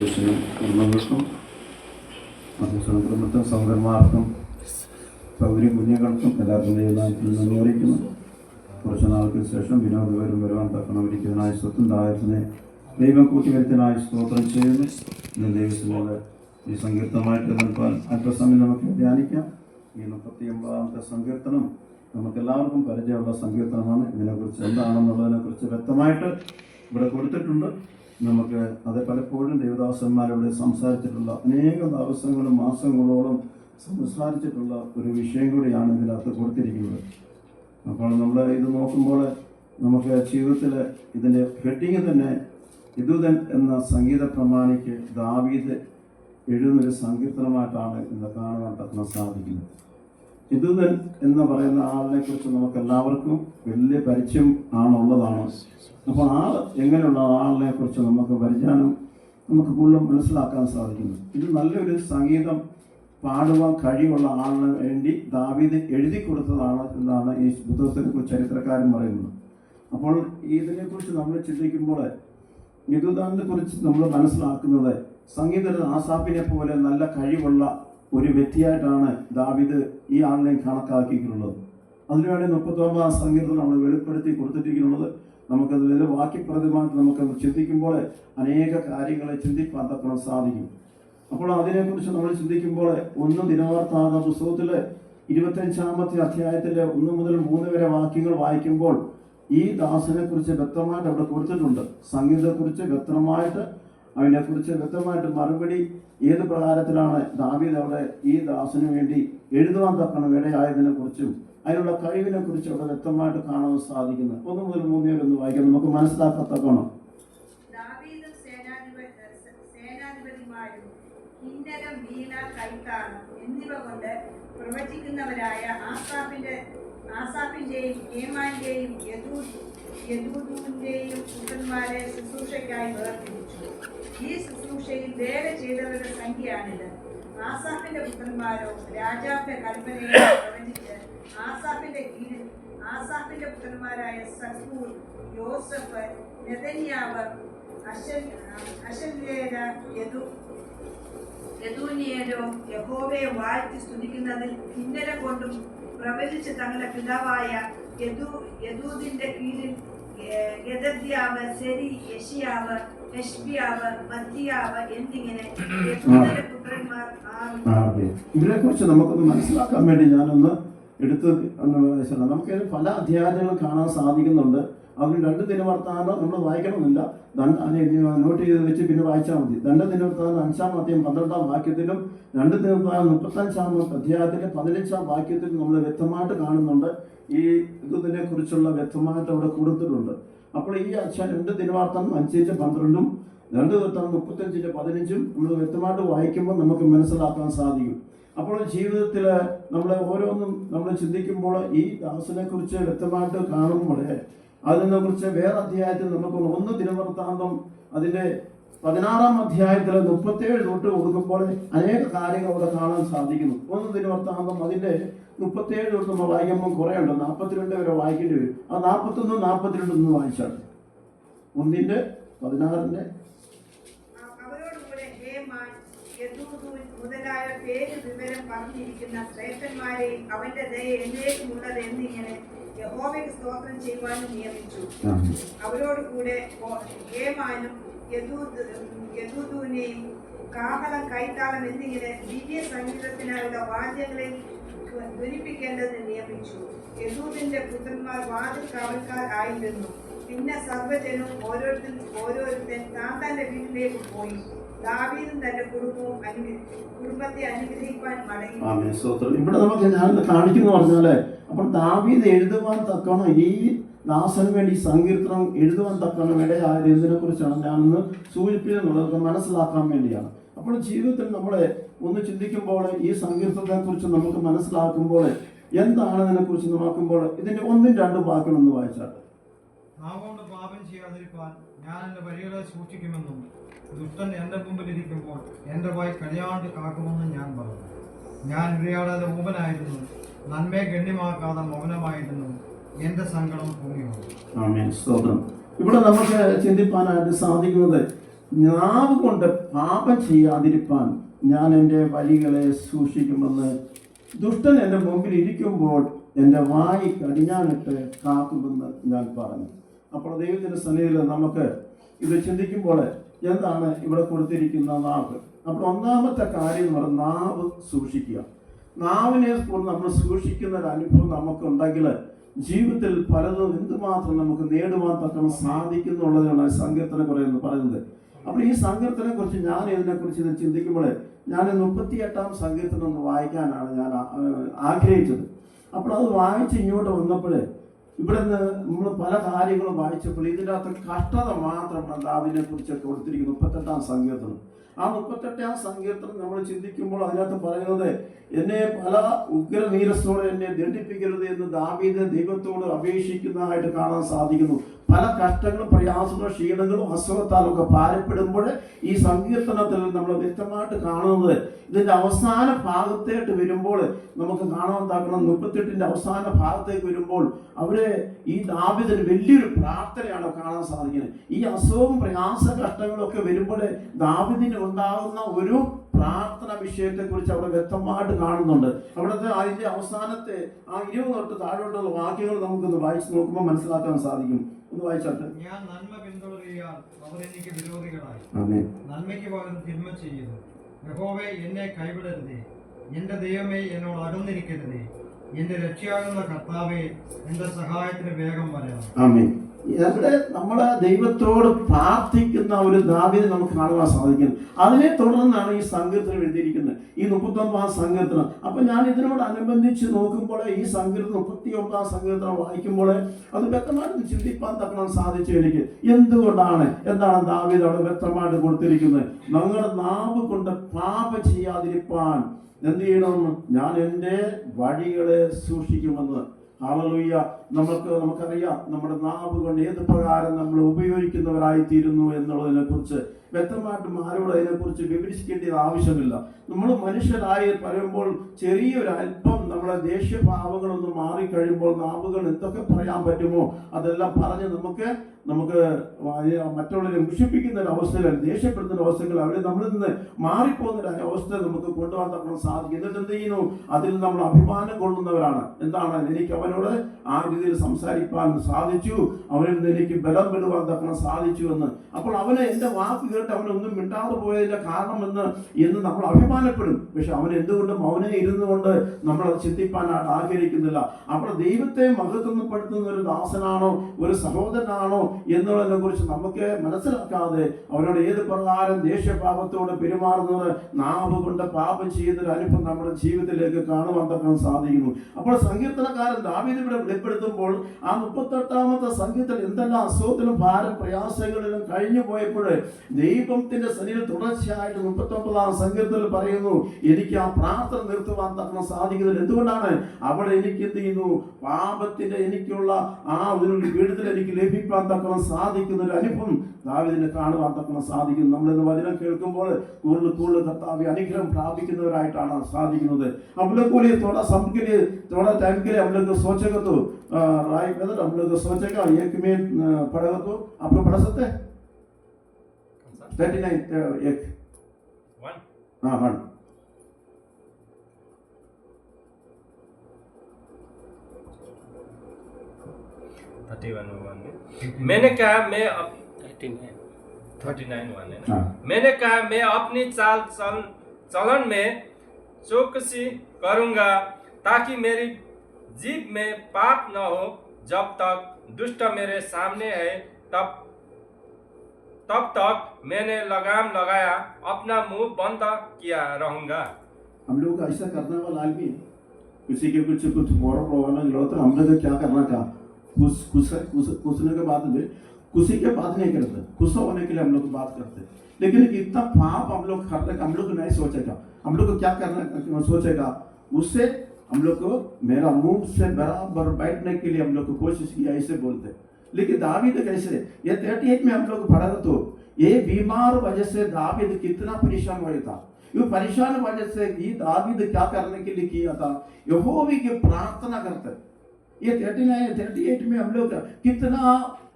കുടുംബങ്ങൾക്കും മധ്യസ്ഥ സഹോദരന്മാർക്കും സൗകര്യം കുഞ്ഞുങ്ങൾക്കും എല്ലാവർക്കും ദൈവനാമത്തിൽ നന്ദി അറിയിക്കുന്നു. കുറച്ച് നാൾക്ക് ശേഷം വിനോദവരും വരുവാൻ തക്കണമിരിക്കുന്നതിനായ സ്വത്തും ദായത്തിനെ ദൈവം കൂട്ടിവരുത്തിനായി സ്തോത്രം ചെയ്യുന്നു. ഇന്ന് ദൈവത്തിനോട് ഈ സങ്കീർത്തനമായിട്ട് നൽകാൻ അല്പസമയം നമുക്ക് ധ്യാനിക്കാം. ഈ 39ാമത്തെ സങ്കീർത്തനം നമുക്കെല്ലാവർക്കും പരിചയമുള്ള സങ്കീർത്തനമാണ്. ഇതിനെക്കുറിച്ച് എന്താണെന്നുള്ളതിനെക്കുറിച്ച് വ്യക്തമായിട്ട് ഇവിടെ കൊടുത്തിട്ടുണ്ട്. നമുക്ക് അത് പലപ്പോഴും ദേവദാസന്മാരോട് സംസാരിച്ചിട്ടുള്ള അനേക ദിവസങ്ങളും മാസങ്ങളോളം സംസാരിച്ചിട്ടുള്ള ഒരു വിഷയം കൂടിയാണ് ഇതിനകത്ത് കൊടുത്തിരിക്കുന്നത്. അപ്പോൾ നമ്മൾ ഇത് നോക്കുമ്പോൾ നമുക്ക് ജീവിതത്തിൽ ഇതിൻ്റെ ഹെഡിങ് തന്നെ യദൂഥൻ എന്ന സംഗീത പ്രമാണിക്ക് ദാവീദ് എഴുതുന്നൊരു സങ്കീർത്തനമായിട്ടാണ് ഇന്ന് കാണുവാൻ തക്ക സാധിക്കുന്നത്. യദൂഥൻ എന്ന് പറയുന്ന ആളിനെ കുറിച്ച് നമുക്ക് എല്ലാവർക്കും വലിയ പരിചയം ആണുള്ളതാണ്. അപ്പോൾ ആൾ എങ്ങനെയുള്ള ആളിനെ കുറിച്ച് നമുക്ക് പരിചയം നമുക്ക് കൂടുതലും മനസ്സിലാക്കാൻ സാധിക്കുന്നു. ഇത് നല്ലൊരു സംഗീതം പാടുവാൻ കഴിവുള്ള ആളിന് വേണ്ടി ദാവീദ് എഴുതി കൊടുത്തതാണ് എന്നാണ് ഈ പുസ്തകത്തിനെ ചരിത്രകാരൻ പറയുന്നത്. അപ്പോൾ ഇതിനെക്കുറിച്ച് നമ്മൾ ചിന്തിക്കുമ്പോൾ യദൂഥനെ കുറിച്ച് നമ്മൾ മനസ്സിലാക്കുന്നത് സംഗീതത്തിൽ ആസാഫിനെ പോലെ നല്ല കഴിവുള്ള ഒരു വ്യക്തിയായിട്ടാണ് ദാവീദ് ഈ ആളിനെ കണക്കാക്കിയിട്ടുള്ളത്. അതിനുവേണ്ടി 39ാം സങ്കീർത്തനം നമ്മൾ വെളിപ്പെടുത്തി കൊടുത്തിരിക്കുന്നത്. നമുക്കത് വലിയ വാക്യപ്രദമായിട്ട് നമുക്കത് ചിന്തിക്കുമ്പോൾ അനേക കാര്യങ്ങളെ ചിന്തിക്കാൻ തക്കണം സാധിക്കും. അപ്പോൾ അതിനെക്കുറിച്ച് നമ്മൾ ചിന്തിക്കുമ്പോൾ 1 ദിനവൃത്താന്ത പുസ്തകത്തിൽ 25ാമത്തെ അധ്യായത്തിൽ 1 മുതൽ 3 വരെ വാക്യങ്ങൾ വായിക്കുമ്പോൾ ഈ ദാസനെ കുറിച്ച് വ്യക്തമായിട്ട് അവിടെ കൊടുത്തിട്ടുണ്ട്. സംഗീതത്തെക്കുറിച്ച് വ്യക്തമായിട്ട് അതിനെക്കുറിച്ച് വ്യക്തമായിട്ട് മറുപടി ഏത് പ്രകാരത്തിലാണ് ദാവീദ് അവിടെ ഈ ദാസന് വേണ്ടി എഴുതുവാൻ തക്കണം ഇടയായതിനെ കുറിച്ചും അതിനുള്ള കഴിവിനെ കുറിച്ചും അവിടെ വ്യക്തമായിട്ട് കാണാൻ സാധിക്കുന്നത്. 1 മുതൽ 3 വരെ ഒന്ന് വായിക്കാം, നമുക്ക് മനസ്സിലാക്കത്തക്കണം. എന്നിവ കൊണ്ട് പ്രവചിക്കുന്നവരായ ആസാഫിന്റെയും ഹേമാന്റെയും യദൂഥൂന്റെയും പുത്രന്മാരെ ശുശ്രൂഷയ്ക്കായി വേർതിരിച്ചു. ഈ ശുശ്രൂഷയിൽ വേല ചെയ്തവരുടെ സംഖ്യയാണിത്. ആസാഫിന്റെ പുത്രന്മാരോ രാജാവിന്റെ കൽപ്പനയെ പ്രവചിച്ച് ആസാഫിന്റെ കീഴിൽ ആസാഫിന്റെ പുത്രന്മാരായ സക്കൂർ, യോസഫ്, നെഥന്യാവ്, യദൂന്യരോ യഹോവയെ വാഴ്ത്തി സ്തുതിക്കുന്നതിൽ കിന്നരം കൊണ്ടും പ്രവചിച്ച് തങ്ങളുടെ പിതാവായ യദൂദിന്റെ കീഴിൽ ഗദദ്യാവ്, സെരി, യഷിയാവ്, എഷ്ബിയാവ്, മത്തിയാവ് എന്നിങ്ങനെ യദൂദിന്റെ പുത്രന്മാർ ഇവരെ കുറിച്ച് നമുക്കൊന്ന് മനസ്സിലാക്കാൻ വേണ്ടി ഞാനൊന്ന് എടുത്ത് നമുക്ക് പല അധ്യായങ്ങളും കാണാൻ സാധിക്കുന്നുണ്ട്. അതിന് 2 ദിനവൃത്താന്തം നമ്മൾ വായിക്കണമെന്നില്ല, നോട്ട് ചെയ്ത് വെച്ച് പിന്നെ വായിച്ചാൽ മതി. 2 ദിനവൃത്താന്തം 5-ാം അധ്യായം 12-ാം വാക്യത്തിലും 2 ദിനവൃത്താന്തം 35-ാം അധ്യായത്തിലെ 15-ാം വാക്യത്തിലും നമ്മൾ വ്യക്തമായിട്ട് കാണുന്നുണ്ട്. ഈ ഇതിനെ കുറിച്ചുള്ള വ്യക്തമായിട്ട് അവിടെ കൊടുത്തിട്ടുണ്ട്. അപ്പോൾ ഈ 2 ദിനവൃത്താന്തം 5-12 2 ദിനവൃത്താന്തം 35-15 നമ്മൾ വ്യക്തമായിട്ട് വായിക്കുമ്പോൾ നമുക്ക് മനസ്സിലാക്കാൻ സാധിക്കും. അപ്പോൾ ജീവിതത്തിൽ നമ്മൾ ഓരോന്നും നമ്മൾ ചിന്തിക്കുമ്പോൾ ഈ ദാസനെ കുറിച്ച് വ്യക്തമായിട്ട് കാണുമ്പോൾ അതിനെക്കുറിച്ച് വേറെ അധ്യായത്തിൽ നമുക്ക് 1 ദിനവൃത്താന്തം അതിൻ്റെ 16-ാം അധ്യായത്തിൽ 37 തൊട്ട് കൊടുക്കുമ്പോൾ അനേക കാര്യങ്ങൾ അവിടെ കാണാൻ സാധിക്കുന്നു. 1 ദിനവൃത്താന്തം അതിൻ്റെ 37 തൊട്ട് നമ്മൾ വായിക്കുമ്പോൾ കുറേ ഉണ്ട്, 42 വരെ വായിക്കേണ്ടി വരും. ആ 41, 42 ഒന്ന് വായിച്ചാൽ 1-ന്റെ 16-ന്റെ മുതലായ പേര് വിവരം പറഞ്ഞിരിക്കുന്ന ശ്രേഷ്ഠന്മാരെയും അവന്റെ ദയ എന്നേക്കുമുള്ളത് എന്നിങ്ങനെ യഹോവയ്ക്ക് സ്തോത്രം ചെയ്യുവാനും നിയമിച്ചു. അവരോട് കൂടെ ഹേമാനും യദൂഥൂനെയും കാഹളം, കൈത്താളം എന്നിങ്ങനെ ദിവ്യ സംഗീതത്തിനായുള്ള വാദ്യങ്ങളെ ധ്വനിപ്പിക്കേണ്ടതിന് നിയമിച്ചു. യദൂഥിന്റെ പുത്രന്മാർ വാതിൽ കാവൽക്കാർ ആയിരുന്നു. പിന്നെ സർവ്വജനവും ഓരോരുത്തൻ താന്റെ വീട്ടിലേക്ക് പോയി. ദാവീദും തന്റെ കുടുംബത്തെ അനുഗ്രഹിക്കാൻ മടങ്ങി. ഇവിടെ നമുക്ക് ഞാൻ കാണിക്കുന്നു പറഞ്ഞാല്, അപ്പോൾ ദാവീദ് എഴുതുവാൻ തക്കണം ഈ ദാസന് വേണ്ടി സങ്കീർത്തനം എഴുതുവാൻ തക്കണം ഇടയായത് എന്തിനെ കുറിച്ചാണ് ഞാനൊന്ന് സൂചിപ്പിക്കുന്നുള്ളത് മനസ്സിലാക്കാൻ വേണ്ടിയാണ്. അപ്പോൾ ജീവിതത്തിൽ നമ്മളെ ഒന്ന് ചിന്തിക്കുമ്പോൾ ഈ സങ്കീർത്തനത്തെ കുറിച്ച് നമുക്ക് മനസ്സിലാക്കുമ്പോൾ എന്താണ് ഇതിനെ കുറിച്ച് നോക്കുമ്പോൾ ഇതിന്റെ 1-2 വാക്കുകളൊന്ന് വായിച്ചാൽ. നാവുകൊണ്ട് പാപം ചെയ്യാതിരിക്കാൻ ഞാൻ എന്റെ വഴികളെ സൂക്ഷിക്കുമെന്നും ദുഷ്ടൻ എന്റെ മുമ്പിലിരിക്കുമ്പോൾ എന്റെ വായ് കഴിയാണ്ട് കാക്കുമെന്നും ഞാൻ പറഞ്ഞു. ഞാൻ ഇടയാടാതെ ഊമനായിരുന്നു, നന്മയെ ഗണ്യമാക്കാതെ മൗനമായിരുന്നു, എന്റെ സങ്കടം പൊങ്ങിയോ. ഇവിടെ നമുക്ക് ചിന്തിപ്പാനായിട്ട് സാധിക്കുന്നത് നാവ് കൊണ്ട് പാപം ചെയ്യാതിരിപ്പാൻ ഞാൻ എൻ്റെ വഴികളെ സൂക്ഷിക്കുമെന്ന് ദുഷ്ടൻ എൻ്റെ മുമ്പിൽ ഇരിക്കുമ്പോൾ എൻ്റെ വായി കടിഞ്ഞാനിട്ട് കാക്കുമെന്ന് ഞാൻ പറഞ്ഞു. അപ്പോൾ ദൈവത്തിൻ്റെ സന്നിധിയിൽ നമുക്ക് ഇത് ചിന്തിക്കുമ്പോൾ എന്താണ് ഇവിടെ കൊടുത്തിരിക്കുന്ന നാവ്? അപ്പോൾ ഒന്നാമത്തെ കാര്യം എന്ന് പറഞ്ഞാൽ നാവ് സൂക്ഷിക്കുക. നാവിനെ നമ്മൾ സൂക്ഷിക്കുന്ന ഒരു അനുഭവം നമുക്കുണ്ടെങ്കിൽ ജീവിതത്തിൽ പലതും എന്തുമാത്രം നമുക്ക് നേടുവാൻ തക്കം സാധിക്കുന്നുള്ളതാണ് സങ്കീർത്തനം പറയുന്നത്. അപ്പോൾ ഈ സങ്കീർത്തനെ കുറിച്ച് ഞാൻ ഇതിനെക്കുറിച്ച് ഇത് ചിന്തിക്കുമ്പോൾ ഞാൻ 38-ാം സങ്കീർത്തനം ഒന്ന് വായിക്കാനാണ് ഞാൻ ആഗ്രഹിച്ചത്. അപ്പോൾ അത് വായിച്ച് ഇങ്ങോട്ട് വന്നപ്പോൾ ഇവിടെ നിന്ന് നമ്മൾ പല കാര്യങ്ങളും വായിച്ചപ്പോൾ ഇതിൻ്റെ അകത്ത് കഷ്ടത മാത്രമാണ് ദാവീദിനെ കുറിച്ചൊക്കെ കൊടുത്തിരിക്കുന്നത്. 38-ാം സങ്കീർത്തനം. ആ 38-ാം സങ്കീർത്തനം നമ്മൾ ചിന്തിക്കുമ്പോൾ അതിനകത്ത് പറയുന്നത്, എന്നെ പല ഉഗ്രനീരസോടെ എന്നെ ദണ്ഡിപ്പിക്കരുത് എന്ന് ദാവീദ് ദൈവത്തോട് അപേക്ഷിക്കുന്നതായിട്ട് കാണാൻ സാധിക്കുന്നു. പല കഷ്ടങ്ങളും പ്രയാസങ്ങളും ക്ഷീണങ്ങളും അസുഖത്താലും ഒക്കെ ഭാരപ്പെടുമ്പോൾ ഈ സങ്കീർത്തനത്തിൽ നമ്മൾ വ്യക്തമായിട്ട് കാണുന്നത് ഇതിൻ്റെ അവസാന ഭാഗത്തേട്ട് വരുമ്പോൾ നമുക്ക് കാണാൻ താക്കണം. 38-ന്റെ അവസാന ഭാഗത്തേക്ക് വരുമ്പോൾ അവര് ഈ ദാവീദിന് വലിയൊരു പ്രാർത്ഥനയാണ് കാണാൻ സാധിക്കുന്നത്. ഈ അസുഖവും പ്രയാസ കഷ്ടങ്ങളും ഒക്കെ വരുമ്പോൾ ദാവീദിന് ഉണ്ടാകുന്ന ഒരു പ്രാർത്ഥന വിഷയത്തെക്കുറിച്ച് അവിടെ വ്യക്തമായിട്ട് കാണുന്നുണ്ട്. അവിടുത്തെ അതിൻ്റെ അവസാനത്തെ ആ 20 തൊട്ട് താഴോട്ടുള്ള വാക്യങ്ങൾ നമുക്കൊന്ന് വായിച്ച് നോക്കുമ്പോൾ മനസ്സിലാക്കാൻ സാധിക്കും. ഒന്ന് വായിച്ചാട്ടെ. ഞാൻ നന്മ പിന്തുടരുകയാൽ അവർ എനിക്ക് വിരോധികളായി, ആമേൻ. നന്മയ്ക്ക് പകരം തിന്മ ചെയ്യുന്നു. യഹോവേ, എന്നെ കൈവിടരുതേ, എന്റെ ദൈവമേ എന്നോട് അകന്നിരിക്കരുതേ. എന്റെ രക്ഷയാകുന്ന കർത്താവേ, എന്റെ സഹായത്തിന് വേഗം വരണം. ആമേൻ. ഇവിടെ നമ്മളെ ദൈവത്തോട് പ്രാർത്ഥിക്കുന്ന ഒരു ദാവീദ് നമുക്ക് കാണുവാൻ സാധിക്കും. അതിനെ തുടർന്നാണ് ഈ സങ്കീർത്തനം എഴുതിയിരിക്കുന്നത്, ഈ 39-ാം സങ്കീർത്തനം. അപ്പൊ ഞാൻ ഇതിനോട് അനുബന്ധിച്ച് നോക്കുമ്പോൾ ഈ സങ്കീർത്തനം 39-ാം സങ്കീർത്തനം വായിക്കുമ്പോൾ അത് വ്യക്തമായിട്ട് ചിന്തിപ്പാൻ തക്കണം സാധിച്ചു എനിക്ക്. എന്താണ് ദാവീദ് അവിടെ വ്യക്തമായിട്ട് കൊടുത്തിരിക്കുന്നത്? ഞങ്ങളുടെ നാവ് കൊണ്ട് പാപം ചെയ്യാതിരിപ്പാൻ എന്ത് ചെയ്യണമെന്ന് ഞാൻ എൻ്റെ വഴികളെ സൂക്ഷിക്കുമെന്ന്. ഹല്ലേലൂയ. നമുക്കറിയാം നമ്മുടെ നാവ് കൊണ്ട് ഏത് പ്രകാരം നമ്മൾ ഉപയോഗിക്കുന്നവരായിത്തീരുന്നു എന്നുള്ളതിനെ കുറിച്ച് വ്യക്തമായിട്ടും ആരോട് അതിനെക്കുറിച്ച് വിവരിക്കേണ്ടത് ആവശ്യമില്ല. നമ്മൾ മനുഷ്യരായി പറയുമ്പോൾ ചെറിയൊരു അല്പം നമ്മളെ ദേഷ്യഭാവങ്ങളൊന്ന് മാറിക്കഴിയുമ്പോൾ നാവുകൾ എന്തൊക്കെ പറയാൻ പറ്റുമോ അതെല്ലാം പറഞ്ഞ് നമുക്ക് മറ്റുള്ളവരെ മുഷിപ്പിക്കുന്ന ഒരു അവസ്ഥയിൽ, ദേഷ്യപ്പെടുത്തുന്ന അവസ്ഥകൾ അവിടെ നമ്മളിൽ നിന്ന് മാറിപ്പോകുന്ന ഒരു അവസ്ഥ നമുക്ക് കൊണ്ടുപോകാൻ തക്കണം സാധിക്കും. എന്നിട്ട് എന്ത് ചെയ്യുന്നു? അതിൽ നമ്മൾ അഭിമാനം കൊള്ളുന്നവരാണ്. എന്താണ്? എനിക്ക് അവനോട് ആ രീതിയിൽ സംസാരിക്കാൻ സാധിച്ചു, അവനിൽ നിന്ന് എനിക്ക് ബലം വിടുവാൻ തക്കണം സാധിച്ചു എന്ന്. അപ്പോൾ അവന് എൻ്റെ വാക്ക് കേട്ട് അവനൊന്നും മിണ്ടാതെ പോയതിന്റെ കാരണം എന്ന് നമ്മൾ അഭിമാനപ്പെടും. പക്ഷെ അവൻ എന്തുകൊണ്ടും അവനെ ഇരുന്നു കൊണ്ട് നമ്മൾ ചിന്തിപ്പാനായിട്ട് ആഗ്രഹിക്കുന്നില്ല. അപ്പോൾ ദൈവത്തെ മഹത്വപ്പെടുത്തുന്ന ഒരു ദാസനാണോ ഒരു സഹോദരനാണോ എന്നുള്ളതിനെ കുറിച്ച് നമുക്ക് മനസ്സിലാക്കാതെ അവനോട് ഏത് പ്രകാരം ദേഷ്യപാപത്തോട് പെരുമാറുന്നത് നാവ് കൊണ്ട് പാപം ചെയ്യുന്നൊരു അനുഭവം നമ്മുടെ ജീവിതത്തിലേക്ക് കാണുവാൻ തക്കാൻ സാധിക്കുന്നു. അപ്പോൾ സങ്കീർത്തനക്കാരൻ ദാവീദ് ഇവിടെ വെളിപ്പെടുത്തുമ്പോൾ ആ 38-ാമത്തെ സങ്കീർത്തനം എന്തെല്ലാം അസുഖത്തിലും ഭാരം പ്രയാസങ്ങളിലും കഴിഞ്ഞു പോയപ്പോൾ ദൈവത്തിന്റെ സന്നിധിയിൽ തുടർച്ചയായിട്ട് 39-ാം സങ്കീർത്തനത്തിൽ പറയുന്നു, എനിക്ക് ആ പ്രാർത്ഥന നിർത്തുവാൻ തക്കണം സാധിക്കുന്നത്. എന്തുകൊണ്ടാണ്? അവിടെ എനിക്ക് എന്ത് ചെയ്യുന്നു? പാപത്തിന്റെ എനിക്കുള്ള ആ ഒരു പീഡത്തിൽ എനിക്ക് ലഭിക്കാൻ തക്കണം സാധിക്കുന്ന ഒരു അനുഭവം ദാവീദിനെ കാണുവാൻ തക്കണം സാധിക്കുന്നു. നമ്മളിന്ന് വചനം കേൾക്കുമ്പോൾ കൂടുതൽ കർത്താവ് അനുഗ്രഹം പ്രാപിക്കുന്നവരായിട്ടാണ് സാധിക്കുന്നത്. हम लोग को लिए थोड़ा समय के लिए थोड़ा टाइम के लिए हम लोग सोचेगा तो राइट ब्रदर, हम लोग सोचेगा 1 में पढ़ेगा तो आप लोग पढ़ सकते हैं 39 1 हाँ 1 31 मैंने कहा मैं 39 1 है। मैंने कहा मैं अपनी चाल चलन में चौकसी करूंगा ताकि मेरी जीभ में पाप न हो। जब तक दुष्ट मेरे सामने है तब तक मैंने लगाम लगाया, अपना मुंह बंद किया रहूंगा। हम लोग ऐसा करने वाला आदमी किसी के कुछ फॉर्म लगाना होता है, हम लोग क्या करना था कुछने के बाद में खुशी के बात नहीं करते, खुश होने के लिए हम लोग बात करते। लेकिन इतना पाप हम लोग करने का हम लोग नहीं सोचेगा। हम लोग को क्या करना सोचेगा? उससे हम लोग को मेरा मुंह से बराबर बैठने के लिए हम लोग को कोशिश किया, ऐसे बोलते। लेकिन दावीद कैसे? ये 38 में हम लोग पढ़ा तो ये बीमार वजह से दावीद कितना परेशान हुआ था। ये परेशान वजह से ये दावीद क्या करने के लिए किया था? यहोवा की प्रार्थना करते। ये 38 में हम लोग कितना